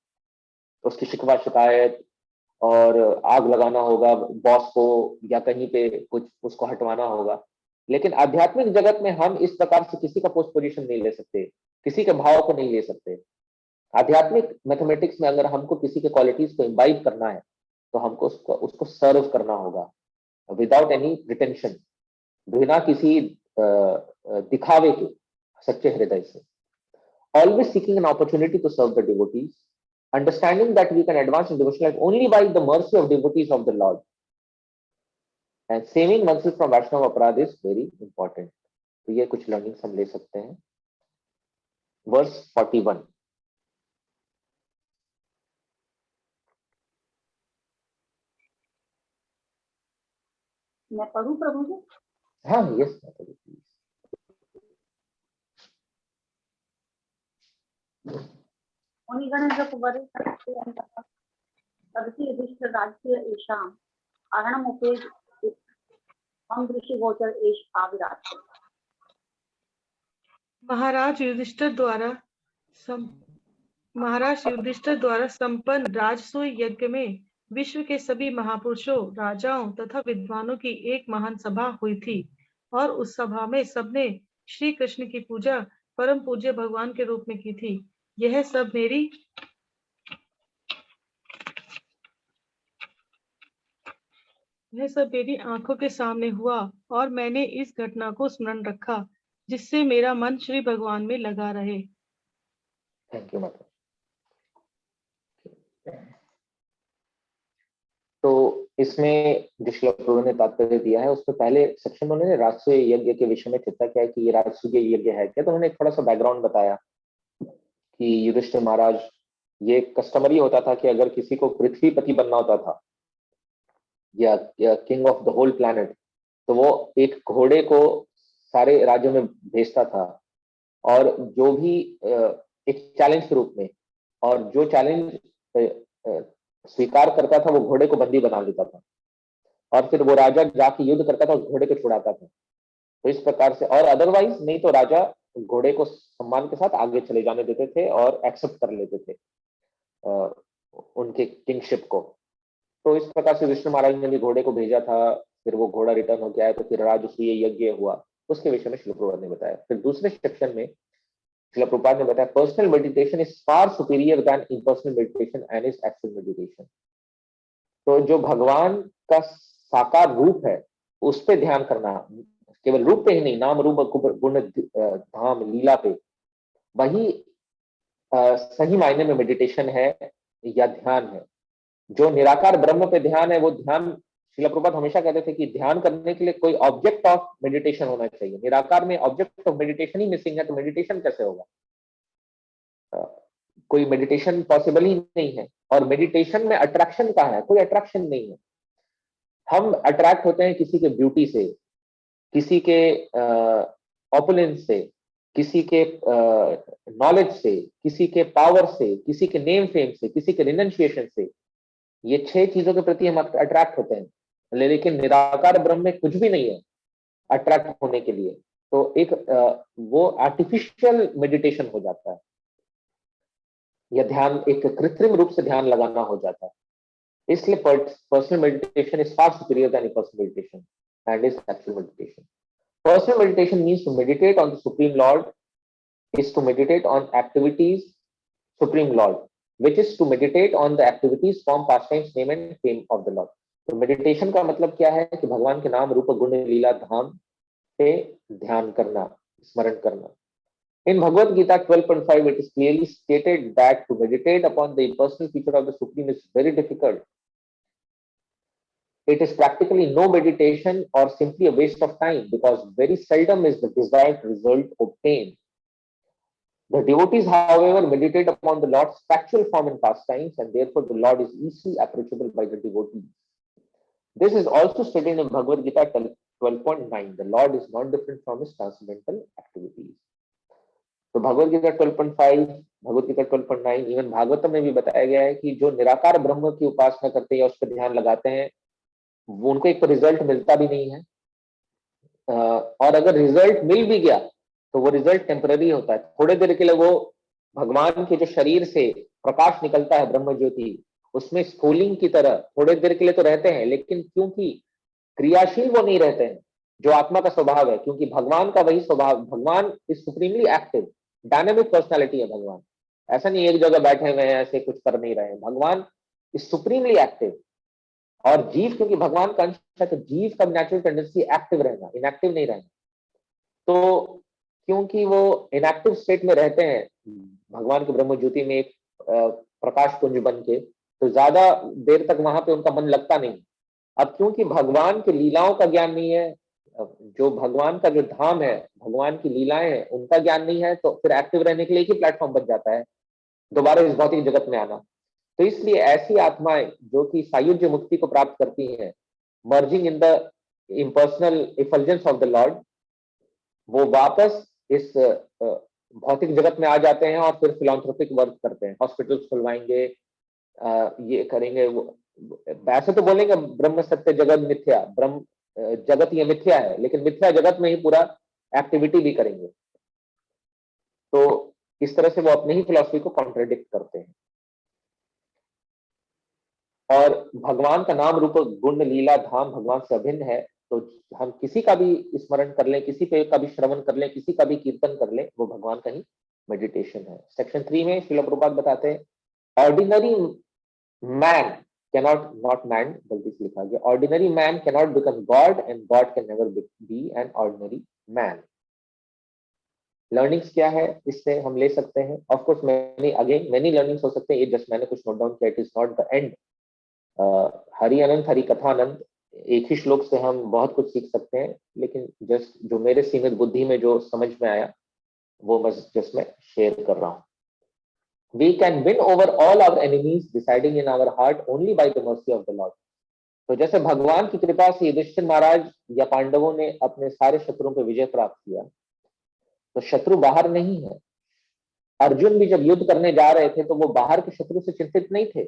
[SPEAKER 1] तो उसकी शिकवा शिकायत और आग लगाना होगा बॉस को, या कहीं पे कुछ उसको हटवाना होगा। लेकिन आध्यात्मिक जगत में हम इस प्रकार से किसी का पोस्ट पोजीशन नहीं ले सकते, किसी के भाव को नहीं ले सकते। आध्यात्मिक मैथमेटिक्स में अगर हमको किसी के क्वालिटीज को इम्बाइब करना है तो हमको उसको सर्व करना होगा विदाउट एनी प्रिटेंशन, बिना किसी दिखावे के, सच्चे हृदय से। Always seeking an opportunity to serve the devotees, understanding that we can advance in devotional life only by the mercy of devotees of the Lord, and saving oneself from Vaishnava aparadha is very important. तो ये कुछ learnings हम ले सकते हैं। Verse 41।
[SPEAKER 3] मैं पढ़ूं प्रभु जी?
[SPEAKER 1] हाँ, यस प्लीज।
[SPEAKER 3] तदपि युधिष्ठिर राज्य एषाम् आहरणमुपेज हम दृष्टि गोचर एष आविराज।
[SPEAKER 2] महाराज युधिष्ठिर द्वारा संपन्न राजसूय यज्ञ में विश्व के सभी महापुरुषों, राजाओं तथा विद्वानों की एक महान सभा हुई थी, और उस सभा में सबने श्री कृष्ण की पूजा परम पूज्य भगवान के रूप में की थी। यह सब मेरी आंखों के सामने हुआ, और मैंने इस घटना को स्मरण रखा, जिससे मेरा मन श्री भगवान में लगा रहे।
[SPEAKER 1] थैंक यू माता। तो इसमें जो श्लोक प्रभु ने तात्पर्य दिया है, उसमें पहले सेक्शन में उन्होंने राजसूय यज्ञ के विषय में चर्चा किया कि ये राजसूय यज्ञ है क्या। तो उन्होंने थोड़ा सा बैकग्राउंड बताया कि युधिष्ठिर महाराज, ये कस्टमरी होता था कि अगर किसी को पृथ्वीपति बनना होता था या king of the whole planet, तो वो एक घोड़े को सारे राज्यों में भेजता था, और जो भी एक चैलेंज के रूप में, और जो चैलेंज स्वीकार करता था वो घोड़े को बंदी बना लेता था, और फिर वो राजा जाके युद्ध करता था, उस घोड़े को छुड़ाता था। तो इस प्रकार से, और अदरवाइज नहीं तो राजा घोड़े को सम्मान के साथ आगे चले जाने देते थे और एक्सेप्ट कर लेते थे उनके किंगशिप को। तो इस प्रकार से विष्णु महाराज ने भी घोड़े को भेजा था, फिर वो घोड़ा रिटर्न होके आया, तो फिर राजसूय यज्ञ हुआ, उसके विषय में श्रील प्रभुपाद ने बताया। फिर दूसरे सेक्शन में श्रील प्रभुपाद ने बताया personal meditation is far superior than impersonal meditation and is actual meditation. तो जो भगवान का साकार रूप है उस पे ध्यान करना, केवल रूप पे ही नहीं, नाम रूप गुण धाम लीला पे, वही सही मायने में मेडिटेशन है या ध्यान है। जो निराकार ब्रह्म पे ध्यान है, वो ध्यान, श्रील प्रभुपाद हमेशा कहते थे कि ध्यान करने के लिए कोई ऑब्जेक्ट ऑफ मेडिटेशन होना चाहिए। निराकार में object of meditation he missing है, तो मेडिटेशन कैसे होगा? कोई मेडिटेशन पॉसिबल ही नहीं है। और मेडिटेशन में अट्रैक्शन कहाँ है? कोई अट्रैक्शन नहीं है। हम अट्रैक्ट होते हैं किसी के ब्यूटी से, किसी के ऑपुलेंस से, किसी के नॉलेज से, किसी के पावर से, किसी के नेम फेम से, किसी के रिनंशिएशन से। ये 6 चीजों के प्रति हम अट्रैक्ट होते हैं, लेकिन निराकार ब्रह्म में कुछ भी नहीं है अट्रैक्ट होने के लिए। तो एक वो आर्टिफिशियल मेडिटेशन हो जाता है, या ध्यान एक कृत्रिम रूप से ध्यान लगाना हो जाता है। इसलिए personal meditation is far superior than personal meditation and is actual meditation. Personal meditation means to meditate on the Supreme Lord, is to meditate on activities, Supreme Lord, which is to meditate on the activities, form, pastimes, name and fame of the Lord. तो meditation का मतलब क्या है कि भगवान के नाम, रूप, गुण, लीला, धाम पे ध्यान करना, स्मरण करना। In Bhagavad Gita 12.5, it is clearly stated that to meditate upon the impersonal feature of the Supreme is very difficult. It is practically no meditation or simply a waste of time, because very seldom is the desired result obtained. The devotees, however, meditate upon the Lord's factual form and pastimes, and therefore the Lord is easily approachable by the devotees. This is also stated in Bhagavad Gita 12.9. The Lord is not different from his transcendental activities. तो Bhagavad Gita 12.5, Bhagavad Gita 12.9, even Bhagavatam में भी बताया गया है कि जो निराकार ब्रह्म की उपासना करते हैं या उस पर ध्यान लगाते हैं, वो उनको एक तो रिजल्ट मिलता भी नहीं है, और अगर रिजल्ट मिल भी गया तो वो रिजल्ट टेम्पररी होता है। थोड़े देर के लिए वो भगवान के जो शरीर से प्रकाश निकलता है, ब्रह्म ज्योति, उसमें स्फुलिंग की तरह थोड़े देर के लिए तो रहते हैं, लेकिन क्योंकि क्रियाशील वो नहीं रहते हैं, जो आत्मा का स्वभाव है। क्योंकि भगवान का वही स्वभाव, भगवान is supremely active, dynamic personality है भगवान। ऐसा नहीं एक जगह बैठे हुए हैं ऐसे कुछ कर नहीं रहे हैं, भगवान इज सुप्रीमली एक्टिव। और जीव क्योंकि भगवान का अंश है, तो जीव का नेचुरल टेंडेंसी एक्टिव रहना, इनएक्टिव नहीं रहना। तो क्योंकि वो इनएक्टिव स्टेट में रहते हैं भगवान के ब्रह्म ज्योति में, एक प्रकाश पुंज बन के, तो ज्यादा देर तक वहां पे उनका मन लगता नहीं। अब क्योंकि भगवान की लीलाओं का ज्ञान नहीं है, जो भगवान का जो धाम है, भगवान की लीलाएं हैं, उनका ज्ञान नहीं है, तो फिर एक्टिव रहने के लिए ही प्लेटफॉर्म बन जाता है दोबारा इस भौतिक जगत में आना। तो इसलिए ऐसी आत्माएं जो कि सायुज्य मुक्ति को प्राप्त करती हैं, merging in the impersonal effulgence of the lord, वो वापस इस भौतिक जगत में आ जाते हैं और फिर फिलॉन्थ्रोपिक वर्क करते हैं, हॉस्पिटल्स खुलवाएंगे, ये करेंगे। वैसे तो बोलेंगे ब्रह्म सत्य जगत मिथ्या, ब्रह्म जगत ये मिथ्या है, लेकिन मिथ्या जगत में ही पूरा एक्टिविटी भी करेंगे। तो इस तरह से वो अपने ही फिलॉसफी को कॉन्ट्रडिक्ट करते हैं। और भगवान का नाम, रूप, गुण, लीला, धाम भगवान से अभिन्न है। तो हम किसी का भी स्मरण कर लें, किसी पे का भी श्रवण कर लें, किसी का भी कीर्तन कर लें, वो भगवान का ही मेडिटेशन है। सेक्शन 3 में श्रील प्रभुपाद बताते हैं, ordinary man cannot, not man, गलती से लिखा गया, ordinary man cannot become God and God can never be an ordinary man. Learnings क्या है इससे हम ले सकते हैं? ऑफ कोर्स मेनी लर्निंग्स हो सकते हैं, ये जस्ट मैंने कुछ नोट डाउन किया, it is not the end. Hari अनंत हरि कथानंद, एक ही श्लोक से हम बहुत कुछ सीख सकते हैं, लेकिन जस्ट जो मेरे सीमित बुद्धि में जो समझ में आया वो बस जस्ट मैं शेयर कर रहा हूँ। We can win over all our enemies residing in our heart only by the mercy of the Lord. तो जैसे भगवान की कृपा से युधिष्ठिर महाराज या पांडवों ने अपने सारे शत्रुओं पर विजय प्राप्त किया, तो शत्रु बाहर नहीं है। अर्जुन भी जब युद्ध करने जा रहे थे तो वो बाहर के शत्रु से चिंतित नहीं थे,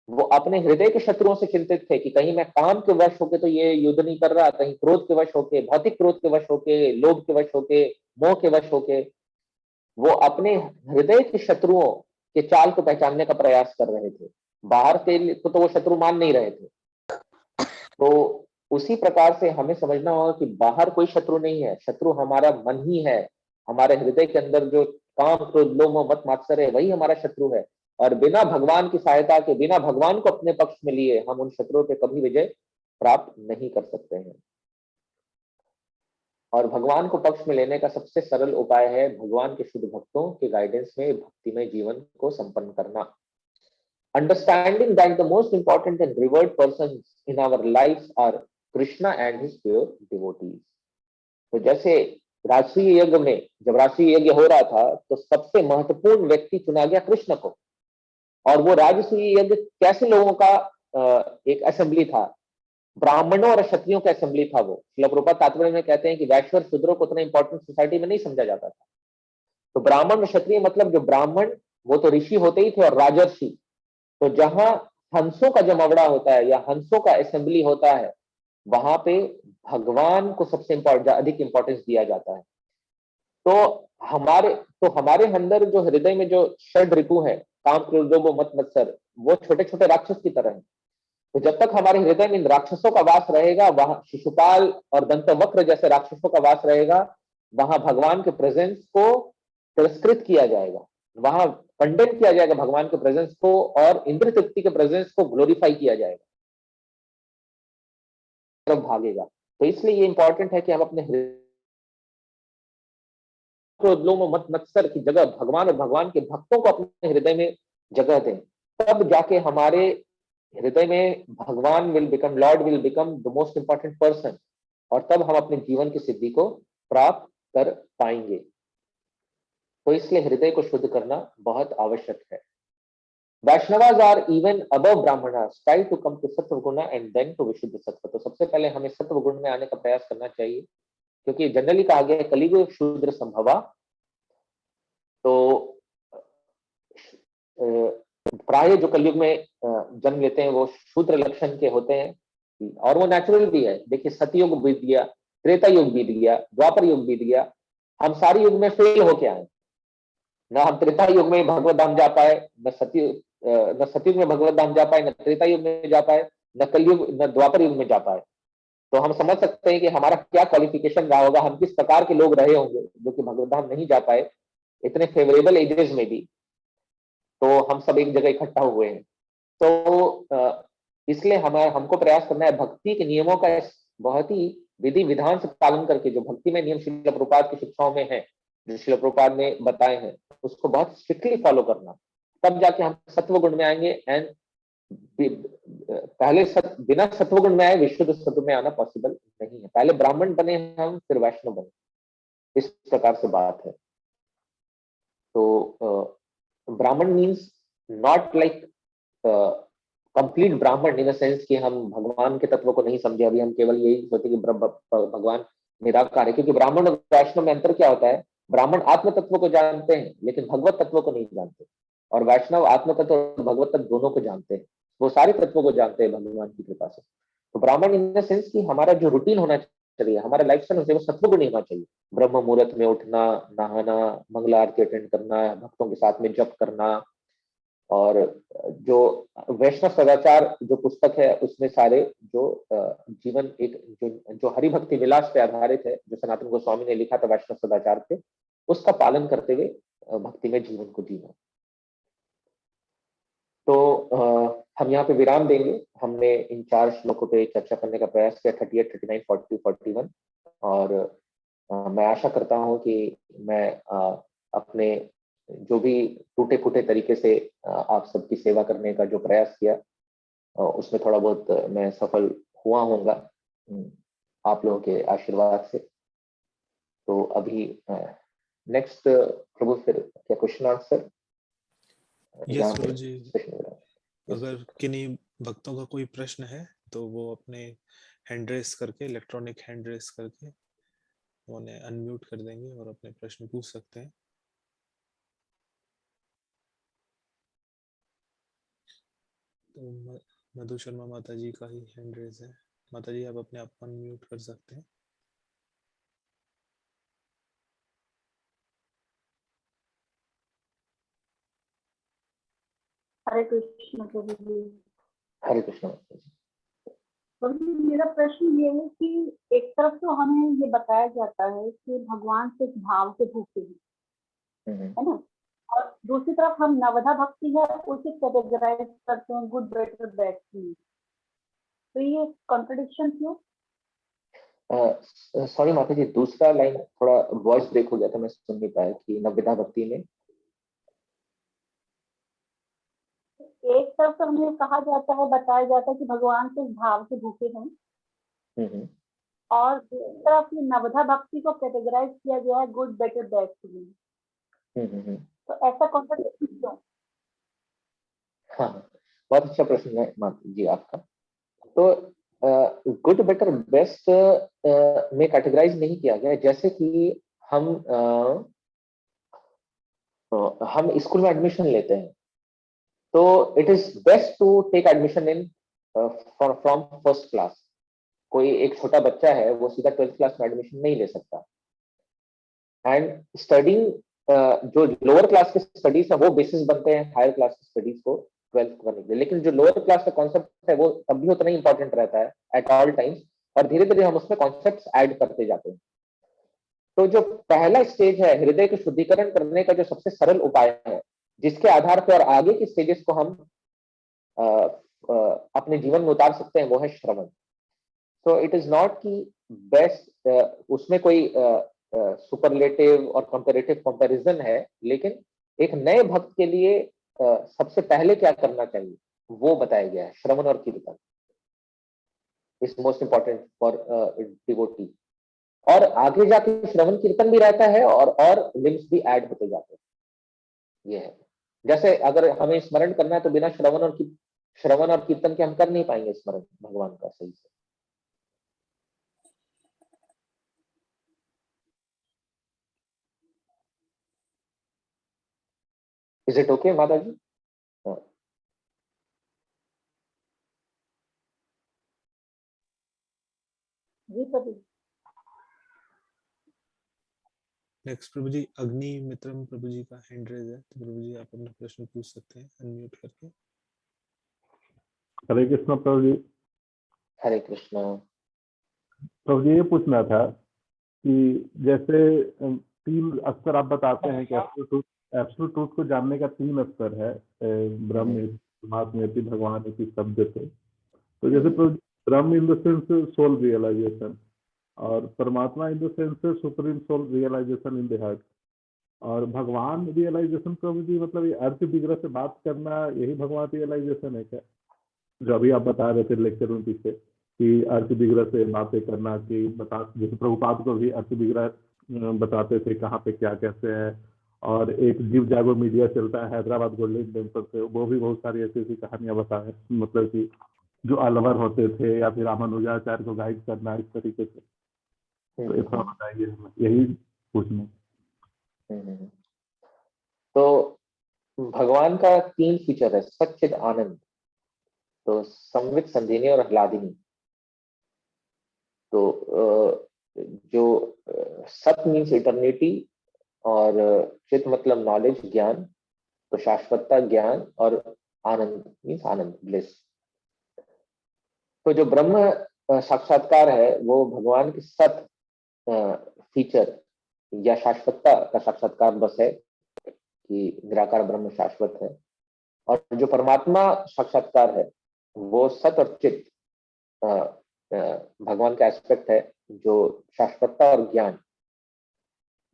[SPEAKER 1] वो अपने हृदय के शत्रुओं से चिंतित थे कि कहीं मैं काम के वश होके तो ये युद्ध नहीं कर रहा, कहीं क्रोध के वश होके, भौतिक क्रोध के वश होके, लोभ के वश होके, मोह के वश होके, वो अपने हृदय के शत्रुओं के चाल को पहचानने का प्रयास कर रहे थे। बाहर से तो वो शत्रु मान नहीं रहे थे। तो उसी प्रकार से हमें समझना होगा कि बाहर कोई शत्रु नहीं है, शत्रु हमारा मन ही है। हमारे हृदय के अंदर जो काम, क्रोध, लोभ, मोह, मत, मात्सर्य है, वही हमारा शत्रु है। और बिना भगवान की सहायता के, बिना भगवान को अपने पक्ष में लिए हम उन शत्रुओं पे कभी विजय प्राप्त नहीं कर सकते हैं। और भगवान को पक्ष में लेने का सबसे सरल उपाय है भगवान के शुद्ध भक्तों के गाइडेंस में भक्तिमय जीवन को संपन्न करना। Understanding that the most important and revered persons in our lives are Krishna and his pure devotees. तो जैसे राष्ट्रीय यज्ञ में जब राष्ट्रीय यज्ञ हो रहा था तो सबसे महत्वपूर्ण व्यक्ति चुना गया कृष्ण को। और वो राजसूय यज्ञ कैसे लोगों का एक असेंबली था, ब्राह्मणों और क्षत्रियों का असेंबली था वो। श्रील प्रभुपाद तात्पर्य में कहते हैं कि वैश्य और शूद्रों को उतना इंपॉर्टेंट सोसाइटी में नहीं समझा जाता था। तो ब्राह्मण और क्षत्रिय मतलब जो ब्राह्मण वो तो ऋषि होते ही थे और राजर्षि, तो जहां हंसों का जमावड़ा होता है या हंसों का असेंबली होता है वहां पे भगवान को सबसे अधिक इंपॉर्टेंस दिया जाता है। तो हमारे अंदर जो हृदय में जो षड रिपु है, काम क्रोध लोभ मत मत्सर, वो छोटे छोटे राक्षस की तरह है। तो जब तक हमारे हृदय में इन राक्षसों का वास रहेगा, वहां शिशुपाल और दंतवक्र जैसे राक्षसों का वास रहेगा, वहां भगवान के प्रेजेंस को तिरस्कृत किया जाएगा, वहां कंडेम किया जाएगा भगवान के प्रेजेंस को, और इंद्र तृप्ति के प्रेजेंस को ग्लोरीफाई किया जाएगा, तरफ भागेगा। तो इसलिए ये इंपॉर्टेंट है कि हम अपने मत मत्सर की जगह भगवान और भगवान के भक्तों को अपने हृदय में जगह दें, तब जाके हमारे हृदय में भगवान will become, Lord will become the most important person, और तब हम अपने जीवन की सिद्धि को प्राप्त कर पाएंगे। तो इसलिए हृदय को शुद्ध करना बहुत आवश्यक है। Vaishnavas are even above Brahmanas, try to come to sattva guna and then to विशुद्ध सत्व। तो सबसे पहले हमें सत्व गुण में आने का प्रयास करना चाहिए, क्योंकि जनरली कहा गया है कलियुग शूद्र संभवा। तो प्राय जो कलयुग में जन्म लेते हैं वो शूद्र लक्षण के होते हैं, और वो नेचुरल भी है। देखिए सतयुग बीत गया, त्रेता युग बीत गया, द्वापर युग बीत गया, हम सारे युग में फेल होके आए। न हम त्रेता युग में भगवत धाम जा पाए, न सतयुग में भगवत धाम जा पाए, न त्रेता युग में जा पाए, न कलयुग न द्वापर युग में जा पाए। तो हम समझ सकते हैं कि हमारा क्या क्वालिफिकेशन रहा होगा, हम किस प्रकार के लोग रहे होंगे जो कि भगवत धाम नहीं जा पाए इतने फेवरेबल एजेस में भी। तो हम सब एक जगह इकट्ठा हुए हैं। तो इसलिए हमको प्रयास करना है भक्ति के नियमों का बहुत ही विधि विधान से पालन करके, जो भक्ति में नियम श्रील प्रभुपाद की शिक्षाओं में है, जो श्रील प्रभुपाद ने बताए हैं, उसको बहुत स्ट्रिक्टली फॉलो करना। तब जाके हम सत्व गुण में आएंगे। एंड पहले बिना सत्व गुण में आए विशुद्ध सत्व में आना पॉसिबल नहीं है। पहले ब्राह्मण बने हम, फिर वैष्णव बने, इस प्रकार से बात है। तो ब्राह्मण मीन्स नॉट लाइक कंप्लीट ब्राह्मण इन द सेंस कि हम भगवान के तत्व को नहीं समझे, अभी हम केवल यही सोचे कि भगवान निराकार है। क्योंकि ब्राह्मण और वैष्णव में अंतर क्या होता है, ब्राह्मण आत्म तत्व को जानते हैं लेकिन भगवत तत्व को नहीं जानते, और वैष्णव आत्म तत्व और भगवत तत्व दोनों को जानते हैं, वो सारे तत्वों को जानते हैं भगवान की कृपा से। तो ब्राह्मण इन द सेंस कि हमारा जो रूटीन होना चाहिए, हमारा लाइफ स्टाइल वो सत्वगुण होना चाहिए। ब्रह्म मुहूर्त में उठना, नहाना, मंगल आरती अटेंड करना, भक्तों के साथ में जप करना, और जो वैष्णव सदाचार जो पुस्तक है उसमें सारे जो जीवन एक जो हरि भक्ति विलास पे आधारित है, जो सनातन गोस्वामी ने लिखा था वैष्णव सदाचार पे, उसका पालन करते हुए भक्ति में जीवन को जीना। तो हम यहाँ पे विराम देंगे। हमने इन 4 श्लोकों पे चर्चा करने का प्रयास किया, 38, 39, 40, 41। और मैं आशा करता हूँ कि मैं अपने जो भी टूटे फूटे तरीके से आप सबकी सेवा करने का जो प्रयास किया, उसमें थोड़ा बहुत मैं सफल हुआ होऊंगा आप लोगों के आशीर्वाद से। तो अभी नेक्स्ट प्रभु, फिर क्या क्वेश्चन आंसर?
[SPEAKER 4] यस प्रभु जी, अगर किन्हीं भक्तों का कोई प्रश्न है तो वो अपने हैंड रेस करके, इलेक्ट्रॉनिक हैंड रेस करके उन्हें अनम्यूट कर देंगे और अपने प्रश्न पूछ सकते हैं। तो मधु शर्मा माता जी का ही हैंड रेस है। माता जी आप अपने आप को अनम्यूट कर सकते हैं।
[SPEAKER 3] हरे कृष्ण प्रभु जी।
[SPEAKER 1] हरे कृष्ण।
[SPEAKER 3] प्रभु जी, मेरा प्रश्न ये है कि एक तरफ तो हमें ये बताया जाता है कि भगवान से भाव से भूखे हैं, है ना, और दूसरी तरफ हम नवधा भक्ति है उसे कैटेगराइज करते हैं गुड बेटर बैड। तो ये कॉन्ट्रडिक्शन क्यों?
[SPEAKER 1] सॉरी माता जी, दूसरा लाइन थोड़ा वॉइस ब्रेक हो गया था, मैं सुन नहीं पाया कि नवविधा भक्ति में।
[SPEAKER 3] एक तरफ तो हमें कहा जाता है, बताया जाता है कि भगवान से भाव से भूखे हैं, और दूसरी तरफ ये नवधा भक्ति को कैटेगराइज किया गया है गुड बेटर बेस्ट में। तो ऐसा कॉन्सेप्ट क्यों?
[SPEAKER 1] हाँ, बहुत अच्छा प्रश्न है माधुरी जी आपका। तो गुड बेटर बेस्ट में कैटेगराइज नहीं किया गया, जैसे कि हम स्कूल में एडमिशन लेते हैं, तो it is best to take admission in from first class. कोई एक छोटा बच्चा है, वो सीधा 12th क्लास में एडमिशन नहीं ले सकता। एंड स्टडिंग जो लोअर क्लास के स्टडीज है वो बेसिस बनते हैं हायर क्लास की स्टडीज को 12th करने के लिए। लेकिन जो लोअर क्लास का कॉन्सेप्ट है वो तब भी उतना ही इंपॉर्टेंट रहता है एट ऑल टाइम्स, और धीरे धीरे हम उसमें कॉन्सेप्ट्स ऐड करते जाते हैं। तो जो पहला स्टेज है हृदय के शुद्धिकरण करने का, जो सबसे सरल उपाय है, जिसके आधार पर आगे की स्टेजेस को हम अपने जीवन में उतार सकते हैं, वो है श्रवण। सो इट इज नॉट कि बेस्ट उसमें कोई सुपरलेटिव और कंपैरेटिव कंपैरिजन है, लेकिन एक नए भक्त के लिए सबसे पहले क्या करना चाहिए वो बताया गया है। श्रवण और कीर्तन is most important for devotee, और आगे जाके श्रवण कीर्तन भी रहता है और लिम्स भी ऐड होते जाते हैं। ये है, जैसे अगर हमें स्मरण करना है तो बिना श्रवण और कीर्तन के हम कर नहीं पाएंगे स्मरण भगवान का सही से। इज इट ओके माता जी?
[SPEAKER 3] जी प्रभु।
[SPEAKER 4] नेक्स्ट प्रभु जी अग्नि मित्रम प्रभु जी का हैंड रेज है, तो प्रभु जी आप अपना प्रश्न पूछ सकते हैं अनम्यूट करके।
[SPEAKER 5] हरे कृष्ण प्रभु जी।
[SPEAKER 1] हरे कृष्ण
[SPEAKER 5] प्रभु जी ये पूछना था कि जैसे तीन अक्सर आप बताते हैं कि एब्सोल्यूट ट्रूथ को जानने का 3 स्तर है, ब्रह्म, परमात्मा, भगवान इसी शब्द से। तो जैसे प्रभु जी, Brahman in the sense soul realization, और Paramatma in the sense supreme soul realization in the heart, और भगवान रियलाइजेशन प्रभु जी मतलब ये अर्थ विग्रह से बात करना, यही भगवान रियलाइजेशन है क्या? जो अभी आप बता रहे थे लेक्चर में पीछे कि अर्थ विग्रह से बातें करना, कि जैसे प्रभुपाद को भी अर्थ विग्रह बताते थे कहाँ पे क्या कैसे है। और एक जीव जागो मीडिया चलता है हैदराबाद गोल्डन टेम्पल से, वो भी बहुत सारी ऐसी ऐसी कहानियां बताए, मतलब कि जो अलवर होते थे या फिर रामानुजाचार्य को गाइड करना इस तरीके से। तो ये थोड़ा बताइए, यही पूछना।
[SPEAKER 1] तो भगवान का 3 फीचर है, सच्चिद आनंद, तो संवित, संधिनी और आह्लादिनी। तो जो सत मीन्स इटर्निटी, और चित मतलब नॉलेज ज्ञान, तो शाश्वतता ज्ञान, और आनंद मीन्स आनंद ब्लिस। तो जो ब्रह्म साक्षात्कार है वो भगवान की सत फीचर या शाश्वतता का साक्षात्कार बस है कि निराकार ब्रह्म शाश्वत है। और जो परमात्मा साक्षात्कार है वो सत और चित भगवान का एस्पेक्ट है, जो शाश्वतता और ज्ञान।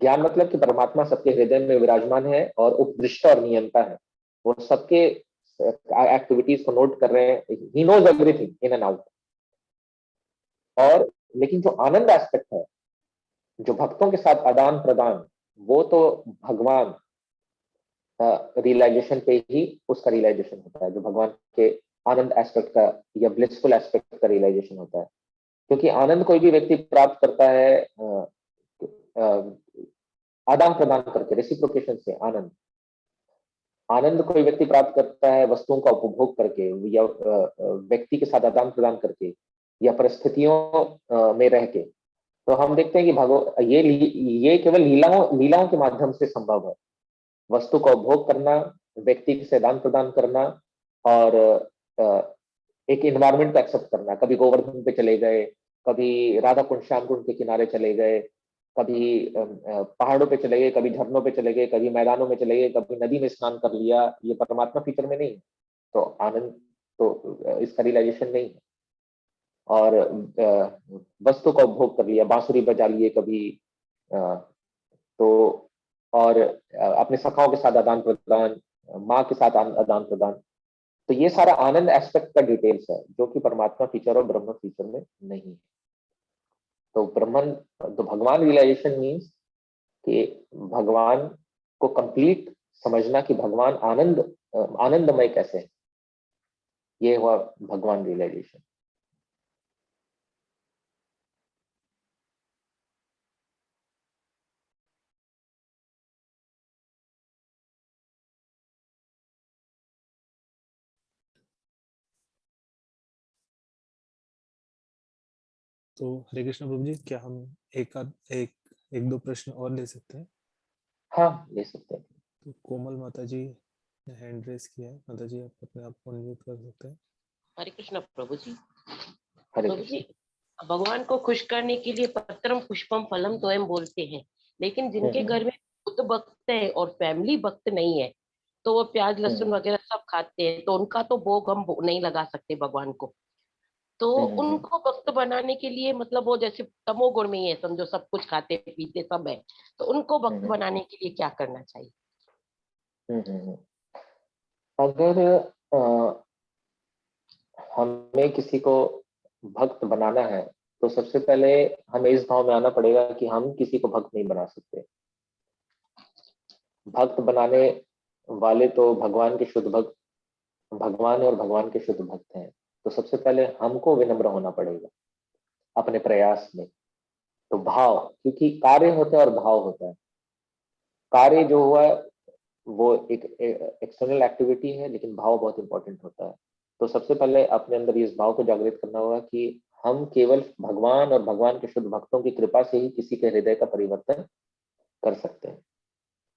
[SPEAKER 1] ज्ञान मतलब कि परमात्मा सबके हृदय में विराजमान है और उपदृष्ट और नियंता है, वो सबके एक्टिविटीज को नोट कर रहे हैं, he knows everything in and out. और लेकिन जो आनंद एस्पेक्ट है, जो भक्तों के साथ आदान प्रदान, वो तो भगवान रियलाइजेशन पे ही उसका रियलाइजेशन होता है, जो भगवान के आनंद एस्पेक्ट का या ब्लिसफुल एस्पेक्ट का रियलाइजेशन होता है। क्योंकि आनंद कोई भी व्यक्ति प्राप्त करता है आदान प्रदान करके, रेसिप्रोकेशन से। आनंद कोई व्यक्ति प्राप्त करता है वस्तुओं का उपभोग करके, या व्यक्ति के साथ आदान प्रदान करके, या परिस्थितियों में रह के। तो हम देखते हैं कि ये केवल लीलाओं के माध्यम से संभव है। वस्तु का उपभोग करना, व्यक्ति से आदान प्रदान करना, और एक इन्वायरमेंट को एक्सेप्ट करना। कभी गोवर्धन पे चले गए, कभी राधा कुंड श्याम कुंड के किनारे चले गए, कभी पहाड़ों पे चले गए, कभी झरनों पे चले गए, कभी मैदानों में चले गए, कभी नदी में स्नान कर लिया। ये परमात्मा फीचर में नहीं है, तो आनंद तो इसका रियलाइजेशन नहीं है। और वस्तु का उपभोग कर लिया, बांसुरी बजा लिए कभी, तो और अपने सखाओं के साथ आदान प्रदान, माँ के साथ आदान प्रदान, तो ये सारा आनंद एस्पेक्ट का डिटेल्स है, जो कि परमात्मा फीचर और ब्रह्म फीचर में नहीं है। तो ब्रह्मन, तो भगवान रियलाइजेशन मीन्स कि भगवान को कंप्लीट समझना कि भगवान आनंदमय कैसे है, ये हुआ भगवान रियलाइजेशन।
[SPEAKER 4] तो हरे कृष्ण प्रभु जी, क्या हम एक दो प्रश्न और ले सकते हैं?
[SPEAKER 1] हाँ, ले सकते हैं।
[SPEAKER 4] तो कोमल माता जी ने हैंड रेस किया है। माता जी, आप अपने आप को अनम्यूट कर सकते हैं।
[SPEAKER 6] हरे कृष्ण प्रभु जी।
[SPEAKER 1] हरे
[SPEAKER 6] प्रभु जी, भगवान को खुश करने के लिए पत्रम पुष्पम फलम तो हम बोलते हैं, लेकिन जिनके घर में खुद भक्त है और फैमिली भक्त नहीं है, तो वो प्याज लहसुन वगैरह सब खाते हैं, तो उनका तो भोग हम नहीं लगा सकते भगवान को। तो उनको भक्त बनाने के लिए, मतलब वो जैसे तमोगुण में ही है, समझो सब कुछ खाते पीते सब है, तो उनको भक्त बनाने के लिए क्या करना चाहिए?
[SPEAKER 1] अगर हमें किसी को भक्त बनाना है तो सबसे पहले हमें इस भाव में आना पड़ेगा कि हम किसी को भक्त नहीं बना सकते। भक्त बनाने वाले तो भगवान के शुद्ध भक्त, भगवान और भगवान के शुद्ध भक्त हैं। तो सबसे पहले हमको विनम्र होना पड़ेगा अपने प्रयास में। तो भाव, क्योंकि कार्य होता है और भाव होता है। कार्य जो हुआ वो एक एक्सटर्नल एक्टिविटी है, लेकिन भाव बहुत इंपॉर्टेंट होता है। तो सबसे पहले अपने अंदर इस भाव को जागृत करना होगा कि हम केवल भगवान और भगवान के शुद्ध भक्तों की कृपा से ही किसी के हृदय का परिवर्तन कर सकते हैं।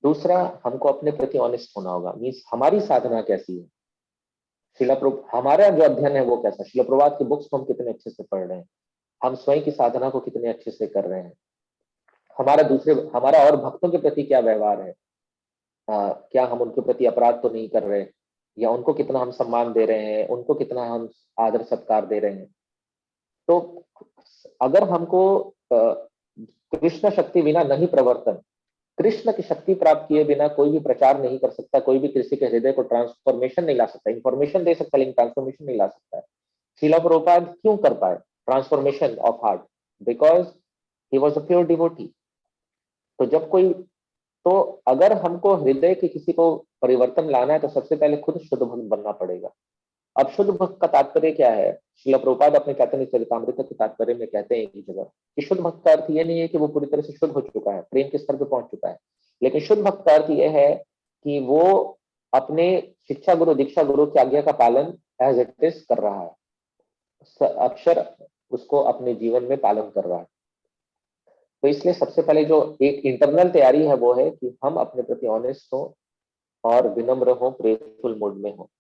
[SPEAKER 1] दूसरा, हमको अपने प्रति ऑनेस्ट होना होगा। मीन्स हमारी साधना कैसी है, हमारा जो अध्ययन है वो कैसा, शिला प्रभात की बुक्स को हम कितने अच्छे से पढ़ रहे हैं, हम स्वयं की साधना को कितने अच्छे से कर रहे हैं, हमारा और भक्तों के प्रति क्या व्यवहार है, क्या हम उनके प्रति अपराध तो नहीं कर रहे, या उनको कितना हम सम्मान दे रहे हैं, उनको कितना हम आदर सत्कार दे रहे हैं। तो अगर हमको कृष्ण शक्ति बिना नहीं प्रवर्तन, कृष्ण की शक्ति प्राप्त किए बिना कोई भी प्रचार नहीं कर सकता, कोई भी किसी के हृदय को ट्रांसफॉर्मेशन नहीं ला सकता। इंफॉर्मेशन दे सकता लेकिन ट्रांसफॉर्मेशन नहीं ला सकता है। श्रीला प्रभुपाद क्यों कर पाए transformation of heart? Because he was a pure devotee. तो जब कोई, तो अगर हमको हृदय के किसी को परिवर्तन लाना है तो सबसे पहले खुद शुद्ध भक्त बनना पड़ेगा। अब शुद्ध भक्त का तात्पर्य क्या है? श्रील प्रभुपाद अपने चैतन्य चरितामृत के तात्पर्य में कहते हैं एक जगह कि शुद्ध भक्त का अर्थ यह नहीं है कि वो पूरी तरह से शुद्ध हो चुका है, प्रेम के स्तर पर पहुंच चुका है, लेकिन शुद्ध भक्त का अर्थ यह है कि वो अपने शिक्षा गुरु दीक्षा गुरु की आज्ञा का पालन एज इट इज कर रहा है, अक्षर उसको अपने जीवन में पालन कर रहा है। तो इसलिए सबसे पहले जो एक इंटरनल तैयारी है वो है कि हम अपने प्रति ऑनेस्ट हो और विनम्र हो, प्रेयरफुल मोड में हो।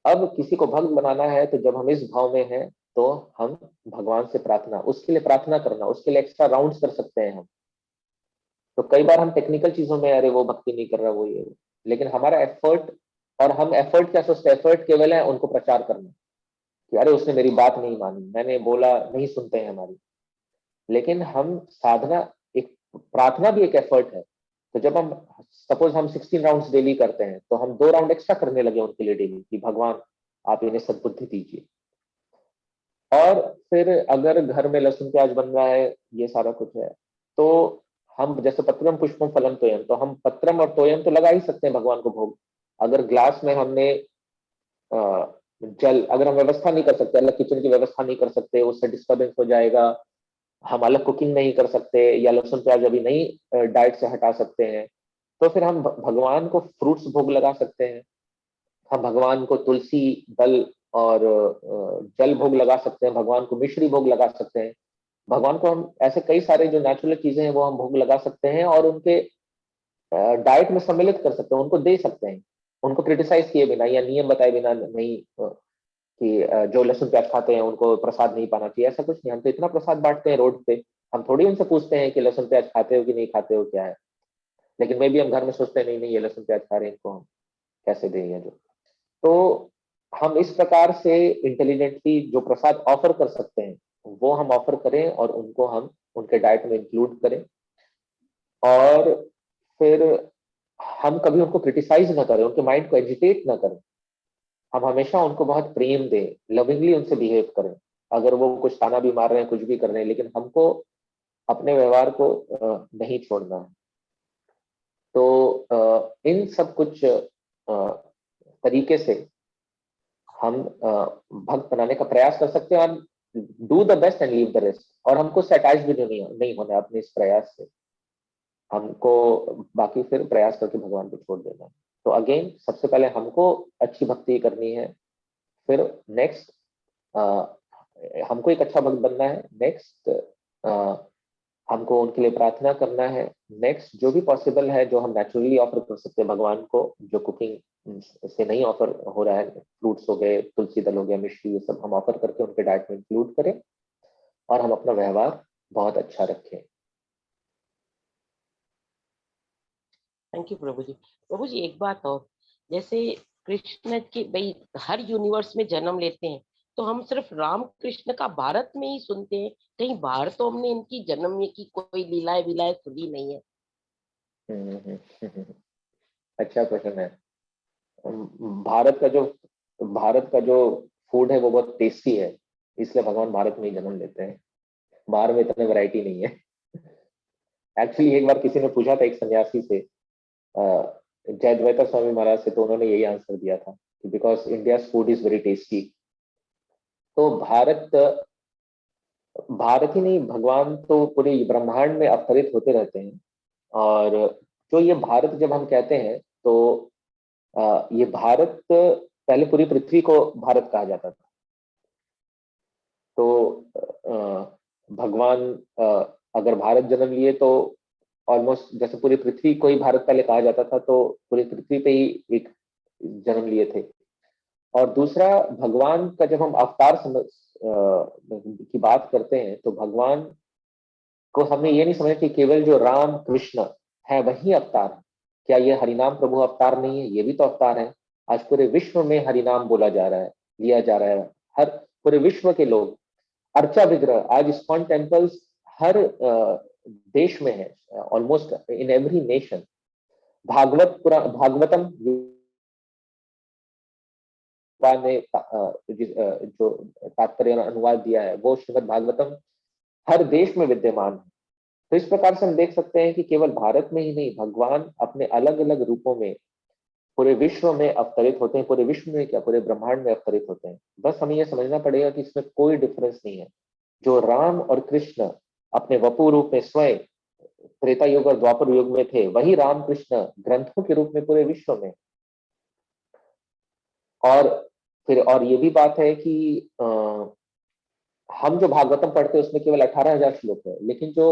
[SPEAKER 1] अब किसी को भक्त बनाना है तो जब हम इस भाव में हैं तो हम भगवान से प्रार्थना, उसके लिए प्रार्थना करना, उसके लिए एक्स्ट्रा राउंड्स कर सकते हैं हम। तो कई बार हम टेक्निकल चीजों में अरे वो भक्ति नहीं कर रहा वो ये, लेकिन हमारा एफर्ट, और हम एफर्ट क्या सोचते हैं, एफर्ट केवल है उनको प्रचार करना कि अरे उसने मेरी बात नहीं मानी, मैंने बोला नहीं सुनते हैं हमारी। लेकिन हम साधना, एक प्रार्थना भी एक एफर्ट है। तो जब हम सपोज हम 16 राउंड्स डेली करते हैं तो हम 2 राउंड एक्स्ट्रा करने लगे उनके लिए डेली कि भगवान आप इन्हें सद्बुद्धि दीजिए। और फिर अगर घर में लहसुन प्याज बन रहा है, ये सारा कुछ है, तो हम जैसे पत्रम पुष्पम फलम तोयम, तो हम पत्रम और तोयम तो लगा ही सकते हैं भगवान को भोग। अगर ग्लास में हमने जल, अगर हम व्यवस्था नहीं कर सकते, अलग किचन की व्यवस्था नहीं कर सकते, उससे डिस्टर्बेंस हो जाएगा, हम अलग कुकिंग नहीं कर सकते, या लहसुन प्याज अभी नहीं डाइट से हटा सकते हैं, तो फिर हम भगवान को फ्रूट्स भोग लगा सकते हैं। हम भगवान को तुलसी दल और जल भोग लगा सकते हैं, भगवान को मिश्री भोग लगा सकते हैं, भगवान को हम ऐसे कई सारे जो नेचुरल चीजें हैं वो हम भोग लगा सकते हैं और उनके डाइट में सम्मिलित कर सकते हैं, उनको दे सकते हैं, उनको क्रिटिसाइज किए बिना या नियम बताए बिना नहीं कि जो लहसुन प्याज खाते हैं उनको प्रसाद नहीं पाना चाहिए, ऐसा कुछ नहीं। हम तो इतना प्रसाद बांटते हैं रोड पे, हम थोड़ी उनसे पूछते हैं कि लहसुन प्याज खाते हो कि नहीं खाते हो, क्या है। लेकिन मैं भी हम घर में सोचते हैं नहीं नहीं ये लहसुन प्याज खा रहे हैं, इनको हम कैसे देंगे जो। तो हम इस प्रकार से इंटेलिजेंटली जो प्रसाद ऑफर कर सकते हैं वो हम ऑफर करें और उनको हम उनके डाइट में इंक्लूड करें। और फिर हम कभी उनको क्रिटिसाइज ना करें, उनके माइंड को एजिटेट ना करें, हम हमेशा उनको बहुत प्रेम दें, लविंगली उनसे बिहेव करें। अगर वो कुछ ताना भी मार रहे हैं, कुछ भी कर रहे हैं, लेकिन हमको अपने व्यवहार को नहीं छोड़ना है। तो इन सब कुछ तरीके से हम भक्त बनाने का प्रयास कर सकते हैं और do the best and leave the rest. और हमको उससे अटैच भी नहीं होना अपने इस प्रयास से, हमको बाकी फिर प्रयास करके भगवान को छोड़ देना। तो अगेन सबसे पहले हमको अच्छी भक्ति करनी है, फिर नेक्स्ट हमको एक अच्छा भक्त बनना है, नेक्स्ट हमको उनके लिए प्रार्थना करना है, नेक्स्ट जो भी पॉसिबल है जो हम नेचुरली ऑफर कर सकते हैं भगवान को, जो कुकिंग से नहीं ऑफर हो रहा है, फ्रूट्स हो गए, तुलसी दल हो गया, मिश्री, ये सब हम ऑफर करके उनके डाइट में इंक्लूड करें और हम अपना व्यवहार बहुत अच्छा रखें।
[SPEAKER 6] थैंक यू प्रभु जी। प्रभु जी एक बात और, जैसे कृष्ण के भाई हर यूनिवर्स में जन्म लेते हैं, तो हम सिर्फ राम कृष्ण का भारत में ही सुनते हैं, कहीं बाहर तो हमने इनकी जन्म की कोई लीलाएं विलाएं सुनी नहीं है।
[SPEAKER 1] अच्छा क्वेश्चन है। भारत का जो फूड है वो बहुत टेस्टी है, इसलिए भगवान भारत में ही जन्म लेते हैं, बाहर में इतने वैरायटी नहीं है। एक्चुअली एक बार किसी ने पूछा था एक सन्यासी से, जयद्वैता स्वामी महाराज से, तो उन्होंने यही आंसर दिया था कि because India food is very tasty. तो भारत ही नहीं, भगवान तो पूरे ब्रह्मांड में अवतरित होते रहते हैं। और जो ये भारत जब हम कहते हैं तो ये भारत पहले पूरी पृथ्वी को भारत कहा जाता था। तो भगवान अगर भारत जन्म लिए तो ऑलमोस्ट जैसे पूरी पृथ्वी को ही भारत पहले कहा जाता था, तो पूरी पृथ्वी पे ही एक जन्म लिए थे। और दूसरा, भगवान का जब हम अवतार की बात करते हैं तो भगवान को हमें ये नहीं समझना कि केवल जो राम कृष्ण है वही अवतार है। क्या ये हरिनाम प्रभु अवतार नहीं है? ये भी तो अवतार है। आज पूरे विश्व में हरिनाम बोला जा रहा है, लिया जा रहा है। हर पूरे विश्व के लोग अर्चा विग्रह, आज इस्कॉन टेम्पल्स हर देश में है, almost in every nation. Bhagavatam ने जो तात्पर्य अनुवाद दिया है वो श्रीमद् भागवतम हर देश में विद्यमान है। तो इस प्रकार से हम देख सकते हैं कि केवल भारत में ही नहीं, भगवान अपने अलग अलग रूपों में पूरे विश्व में अवतरित होते हैं। पूरे विश्व में क्या, पूरे ब्रह्मांड में अवतरित होते हैं। बस हमें यह समझना पड़ेगा कि इसमें कोई डिफरेंस नहीं है। जो राम और कृष्ण अपने वपु रूप में स्वयं त्रेता युग और द्वापर युग में थे, वही राम कृष्ण ग्रंथों के रूप में पूरे विश्व में। और ये भी बात है कि हम जो भागवतम पढ़ते हैं उसमें केवल 18,000 श्लोक है, लेकिन जो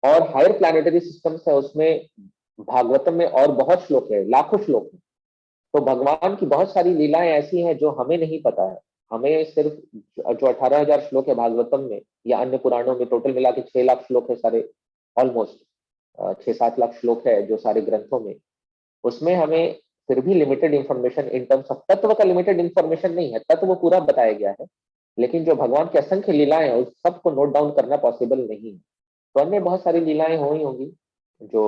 [SPEAKER 1] और हायर प्लैनेटरी सिस्टम्स है उसमें भागवतम में और बहुत श्लोक है, लाखों श्लोक है। तो भगवान की बहुत सारी लीलाएं ऐसी हैं जो हमें नहीं पता है। हमें सिर्फ जो 18,000 श्लोक है भागवतम में या अन्य पुराणों में, टोटल मिला के 6 लाख श्लोक है सारे, ऑलमोस्ट 6-7 लाख श्लोक है जो सारे ग्रंथों में। उसमें हमें फिर भी limited information in terms of तत्व का लिमिटेड इंफॉर्मेशन नहीं है, तत्व वो पूरा बताया गया है, लेकिन जो भगवान की असंख्य लीलाएं हैं उस सबको नोट डाउन करना पॉसिबल नहीं है। तो अन्य बहुत सारी लीलाएं हुई होंगी जो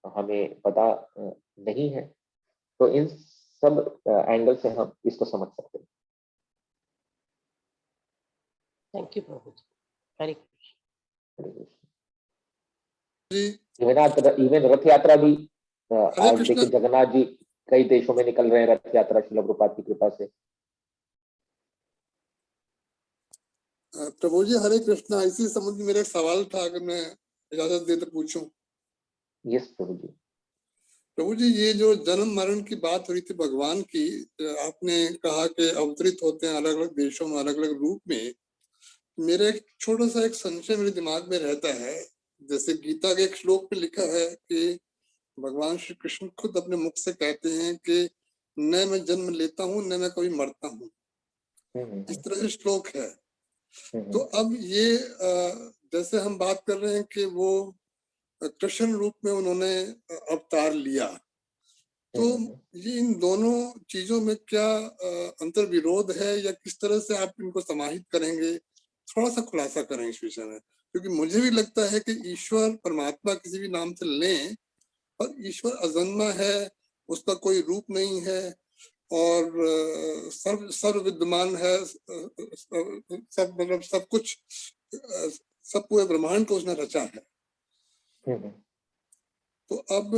[SPEAKER 1] हमें पता नहीं है। तो इन सब एंगल से हम इसको समझ सकते हैं।
[SPEAKER 6] थैंक यू प्रभु जी। हरे कृष्ण।
[SPEAKER 1] इवन रथ यात्रा भी आज
[SPEAKER 7] कृष्ण।
[SPEAKER 1] देखिए जगन्नाथ जी कई देशों में निकल रहे हैं रथ यात्रा, श्रील प्रभुपाद की कृपा से।
[SPEAKER 7] प्रभु जी हरे कृष्णा, इसी संबंध में मेरा एक सवाल था, अगर मैं इजाजत दे तो पूछूं।
[SPEAKER 1] यस प्रभु जी।
[SPEAKER 7] प्रभु जी, ये जो जन्म मरण की बात हो रही थी भगवान की, आपने कहा कि अवतरित होते हैं अलग अलग देशों में अलग अलग रूप में। मेरा एक छोटा सा एक संशय मेरे दिमाग में रहता है। जैसे गीता के एक श्लोक में लिखा है कि भगवान श्री कृष्ण खुद अपने मुख से कहते हैं कि न मैं जन्म लेता हूँ न मैं कभी मरता हूँ, इस तरह से श्लोक है। तो अब ये जैसे हम बात कर रहे हैं कि वो कृष्ण रूप में उन्होंने अवतार लिया, तो ये इन दोनों चीजों में क्या अंतर विरोध है या किस तरह से आप इनको समाहित करेंगे? थोड़ा सा खुलासा करें इस विषय में, क्योंकि मुझे भी लगता है कि ईश्वर परमात्मा किसी भी नाम से लें, और ईश्वर अजन्मा है, उसका कोई रूप नहीं है और सर्व विद्यमान है, सब मतलब सब कुछ सब पूरे ब्रह्मांड को उसने रचा है। तो अब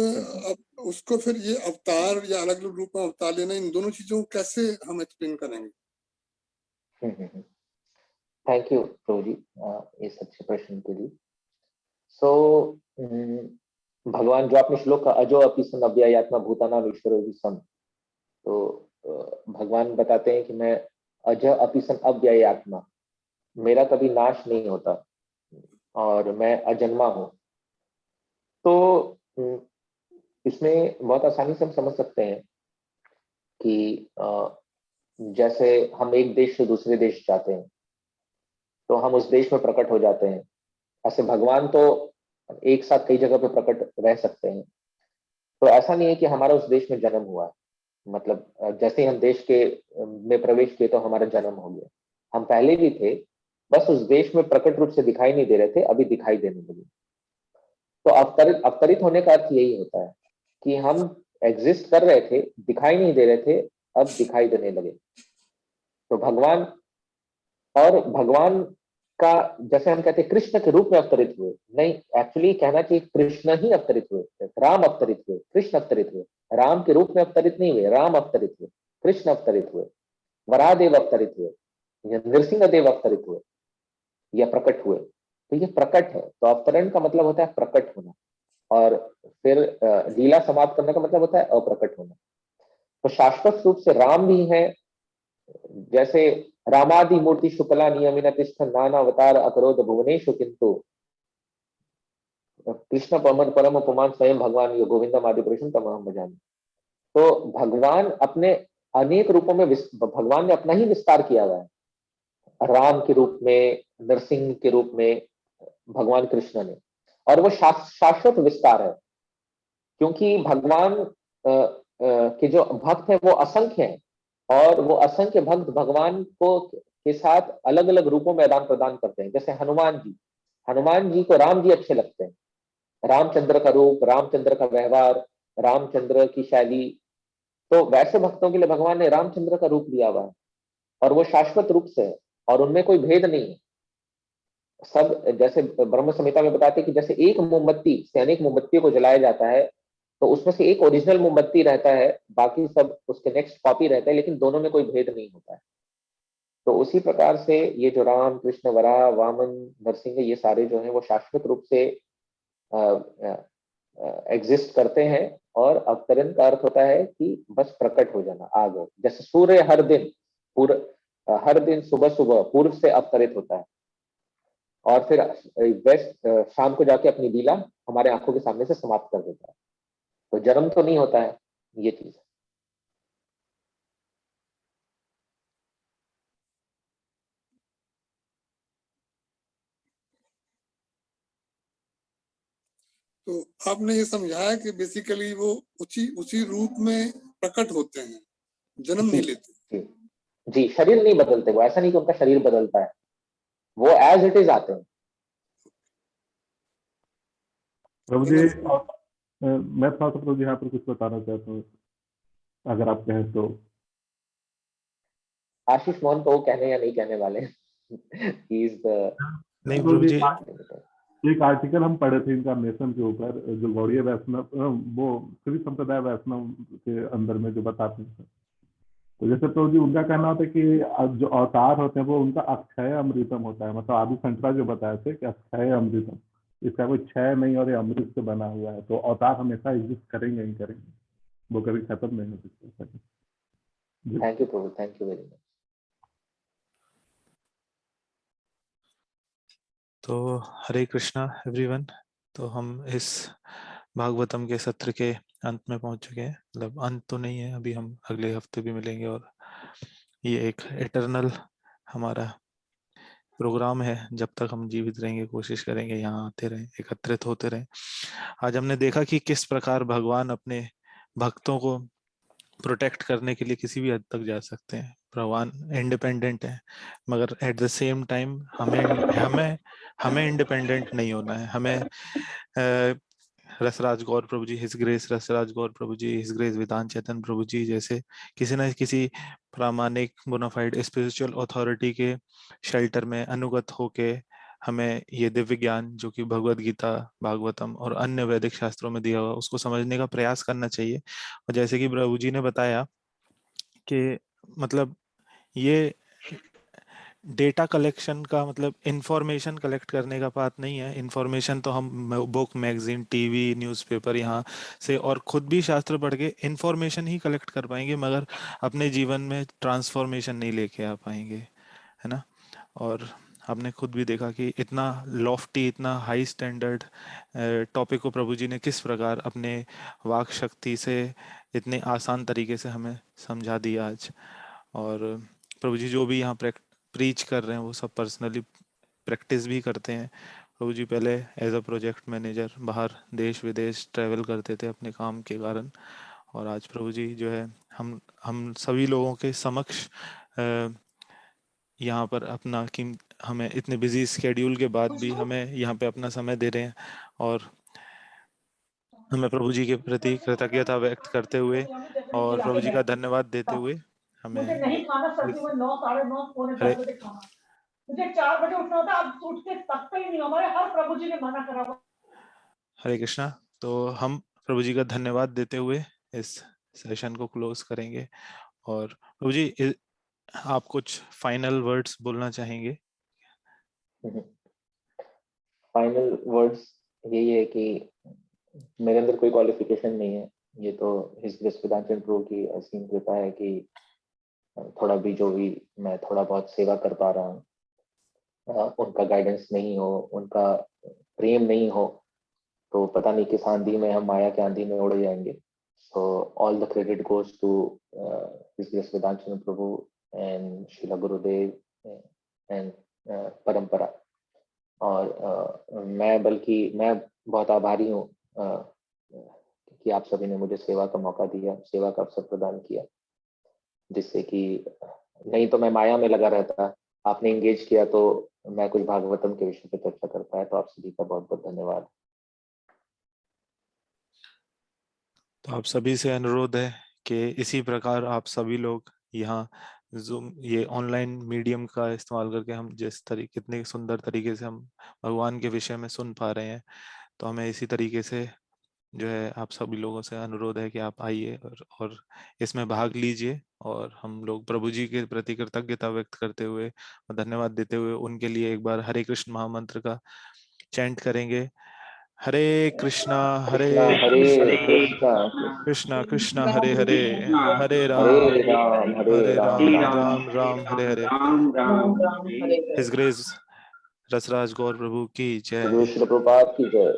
[SPEAKER 7] उसको फिर ये अवतार या अलग अलग रूप में अवतार लेना, इन दोनों चीजों को कैसे हम एक्सप्लेन करेंगे?
[SPEAKER 1] थैंक यू प्रभु जी इस अच्छे प्रश्न के लिए। सो भगवान, जो आपने श्लोक का अजो अपि सन अव्ययात्मा भूतानाम ईश्वरो हि सन्, तो भगवान बताते हैं कि मैं अज अपि सन अव्ययात्मा, मेरा कभी नाश नहीं होता और मैं अजन्मा हूं। तो इसमें बहुत आसानी से हम समझ सकते हैं कि जैसे हम एक देश से दूसरे देश जाते हैं तो हम उस देश में प्रकट हो जाते हैं, ऐसे भगवान तो एक साथ कई जगह पे प्रकट रह सकते हैं। तो ऐसा नहीं है कि हमारा उस देश में जन्म हुआ है, मतलब जैसे ही हम देश के में प्रवेश किए तो हमारा जन्म हो गया। हम पहले भी थे, बस उस देश में प्रकट रूप से दिखाई नहीं दे रहे थे, अभी दिखाई देने लगे। तो अवतरित होने का अर्थ यही होता है कि हम एग्जिस्ट कर रहे थे, दिखाई नहीं दे रहे थे, अब दिखाई देने लगे। तो भगवान, और भगवान का जैसे हम कहते हैं कृष्ण के रूप में अवतरित हुए, नहीं, एक्चुअली कहना चाहिए कृष्ण ही अवतरित हुए, राम अवतरित हुए, कृष्ण अवतरित हुए। राम के रूप में अवतरित नहीं हुए, राम अवतरित हुए, कृष्ण अवतरित हुए, वरादेव अवतरित हुए, या नृसिंह देव अवतरित हुए, या प्रकट हुए। तो ये प्रकट है, तो अवतरण का मतलब होता है प्रकट होना, और फिर लीला समाप्त करने का मतलब होता है अप्रकट होना। तो शाश्वत रूप से राम भी है, जैसे रामादि मूर्ति शुक्ला नियमिन तिष्ठ नाना अवतार अकरोध भुवनेशु किंतु कृष्ण परम उपमान स्वयं भगवान यो गोविंदम आदि पुरुषम तमहम भजामि। तो भगवान अपने अनेक रूपों में भगवान ने अपना ही विस्तार किया हुआ है, राम के रूप में, नरसिंह के रूप में, भगवान कृष्ण ने, और वो शाश्वत विस्तार है, क्योंकि भगवान के जो भक्त हैं वो असंख्य हैं, और वो असंख्य भक्त भगवान को के साथ अलग अलग रूपों में आदान प्रदान करते हैं। जैसे हनुमान जी को राम जी अच्छे लगते हैं, रामचंद्र का रूप, रामचंद्र का व्यवहार, रामचंद्र की शैली, तो वैसे भक्तों के लिए भगवान ने रामचंद्र का रूप लिया हुआ है, और वो शाश्वत रूप से है, और उनमें कोई भेद नहीं है। सब जैसे ब्रह्म संहिता में बताते हैं कि जैसे एक मोमबत्ती से अनेक मोमबत्तियों को जलाया जाता है, तो उसमें से एक ओरिजिनल मोमबत्ती रहता है, बाकी सब उसके नेक्स्ट कॉपी रहता है, लेकिन दोनों में कोई भेद नहीं होता है। तो उसी प्रकार से ये जो राम, कृष्ण, वराह, वामन, नरसिंह, ये सारे जो हैं वो शाश्वत रूप से एग्जिस्ट करते हैं, और अवतरण का अर्थ होता है कि बस प्रकट हो जाना, आ गए। जैसे सूर्य हर दिन सुबह सुबह पूर्व से अवतरित होता है, और फिर वेस्ट शाम को जाके अपनी लीला हमारे आंखों के सामने से समाप्त कर देता है। तो जन्म तो नहीं होता है, ये चीज है।
[SPEAKER 7] तो आपने ये समझाया कि बेसिकली वो उसी रूप में प्रकट होते हैं, जन्म नहीं लेते।
[SPEAKER 1] जी, शरीर नहीं बदलते वो, ऐसा नहीं कि उनका शरीर बदलता है, वो एज इट इज आते हैं।
[SPEAKER 5] प्रभु जी, मैं थोड़ा सा प्रभु जी यहाँ पर कुछ बताना चाहता हूँ, अगर आप कहें तो।
[SPEAKER 1] आशीष मोहन को वो कहने या नहीं कहने वाले
[SPEAKER 4] नहीं प्रभु जी,
[SPEAKER 5] एक आर्टिकल हम पढ़े थे इनकारनेशन के ऊपर, जो गौड़ीय वैष्णव, वो श्री संप्रदाय वैष्णव के अंदर में जो बताते हैं। तो जैसे प्रभु जी, उनका कहना होता है कि जो अवतार होते हैं वो उनका अक्षय अमृतम होता है, मतलब आदि शंकरा जो बताए थे कि अक्षय अमृतम, इसका कोई क्षय नहीं और ये अमृत से बना हुआ है, तो अवतार हमेशा एग्जिस्ट करेंगे ही करेंगे, वो कभी खत्म नहीं हो सकते।
[SPEAKER 1] Thank you Prabhu, thank you very much.
[SPEAKER 4] तो हरे कृष्णा एवरीवन। तो हम इस भागवतम के सत्र के अंत में पहुंच चुके हैं, मतलब अंत तो नहीं है, अभी हम अगले हफ्ते भी मिलेंगे, और ये एक एटर्नल हमारा प्रोग्राम है, जब तक हम जीवित रहेंगे कोशिश करेंगे यहाँ आते रहें, एकत्रित होते रहें। आज हमने देखा कि किस प्रकार भगवान अपने भक्तों को प्रोटेक्ट करने के लिए किसी भी हद तक जा सकते हैं। भगवान इंडिपेंडेंट है, मगर एट द सेम टाइम हमें इंडिपेंडेंट नहीं होना है। हमें रसराज गौर प्रभु जी, हिज ग्रेस रसराज गौर प्रभु जी, हिज ग्रेस वेदांत चैतन्य प्रभु जी जैसे किसी न किसी प्रामाणिक बोनाफाइड स्पिरिचुअल अथॉरिटी के शेल्टर में अनुगत होके हमें ये दिव्य ज्ञान जो कि भगवत गीता, भागवतम और अन्य वैदिक शास्त्रों में दिया हुआ उसको समझने का प्रयास करना चाहिए। और जैसे कि प्रभु जी ने बताया कि मतलब ये डेटा कलेक्शन का मतलब इंफॉर्मेशन कलेक्ट करने का बात नहीं है। इंफॉर्मेशन तो हम बुक, मैगजीन, टीवी, न्यूज़पेपर यहाँ से और खुद भी शास्त्र पढ़ के इंफॉर्मेशन ही कलेक्ट कर पाएंगे, मगर अपने जीवन में ट्रांसफॉर्मेशन नहीं लेके आ पाएंगे, है ना। और आपने खुद भी देखा कि इतना लॉफ्टी, इतना हाई स्टैंडर्ड टॉपिक को प्रभु जी ने किस प्रकार अपने वाक शक्ति से इतने आसान तरीके से हमें समझा दिया आज। और प्रभु जी जो भी यहाँ प्रीच कर रहे हैं वो सब पर्सनली प्रैक्टिस भी करते हैं। प्रभु जी पहले एज अ प्रोजेक्ट मैनेजर बाहर देश विदेश ट्रैवल करते थे अपने काम के कारण, और आज प्रभु जी जो है हम सभी लोगों के समक्ष यहाँ पर अपना हमें इतने बिजी स्केड्यूल के बाद भी हमें यहाँ पे अपना समय दे रहे हैं। और हमें प्रभु जी के प्रति कृतज्ञता व्यक्त करते हुए और प्रभु जी का धन्यवाद देते हुए हमें
[SPEAKER 2] मुझे नहीं खाना सर्दियों में 9, 9:30, पौने 10 बजे खाना। मुझे 4 बजे उठना होता, अब उठ के तक ही नहीं, हमारे हर प्रभु जी ने मना करा हुआ।
[SPEAKER 4] हरे कृष्णा। तो हम प्रभु जी का धन्यवाद देते हुए इस सेशन को क्लोज करेंगे। और प्रभु जी आप कुछ फाइनल वर्ड्स बोलना चाहेंगे?
[SPEAKER 1] फाइनल वर्ड्स यही है कि मेरे अंदर कोई क्वालिफिकेशन नहीं है, ये तो हिज ग्रेस वेदांत प्रभु की असीम कृपा है कि थोड़ा भी जो भी मैं थोड़ा बहुत सेवा कर पा रहा हूँ, उनका गाइडेंस नहीं हो, उनका प्रेम नहीं हो तो पता नहीं किस आंधी में हम माया के आंधी में उड़ जाएंगे। So all the credit goes to his grace Vedant Prabhu and Srila Gurudev and परंपरा। और मैं बहुत आभारी हूँ कि आप सभी ने मुझे सेवा का मौका दिया, सेवा का अवसर प्रदान किया, जिससे कि नहीं तो मैं माया में लगा रहता, आपने एंगेज किया तो मैं कुछ भागवतम के विषय पे चर्चा कर पाया। तो आप सभी का बहुत बहुत धन्यवाद।
[SPEAKER 4] तो आप सभी से अनुरोध है कि इसी प्रकार आप सभी लोग यहाँ जूम ये ऑनलाइन मीडियम का इस्तेमाल करके हम जिस तरीके कितने सुंदर तरीके से हम भगवान के विषय में सुन पा रहे हैं, तो हमें इसी तरीके से जो है आप सभी लोगों से अनुरोध है कि आप आइए और इसमें भाग लीजिए। और हम लोग प्रभु जी के प्रति कृतज्ञता व्यक्त करते हुए और धन्यवाद देते हुए उनके लिए एक बार हरे कृष्ण महामंत्र का चैंट करेंगे। हरे कृष्णा हरे कृष्णा कृष्णा कृष्णा हरे हरे, हरे राम
[SPEAKER 1] हरे राम
[SPEAKER 4] राम राम हरे हरे। हिज ग्रेस रसराज गौर प्रभु की जय।
[SPEAKER 1] श्री प्रभुपाद की जय।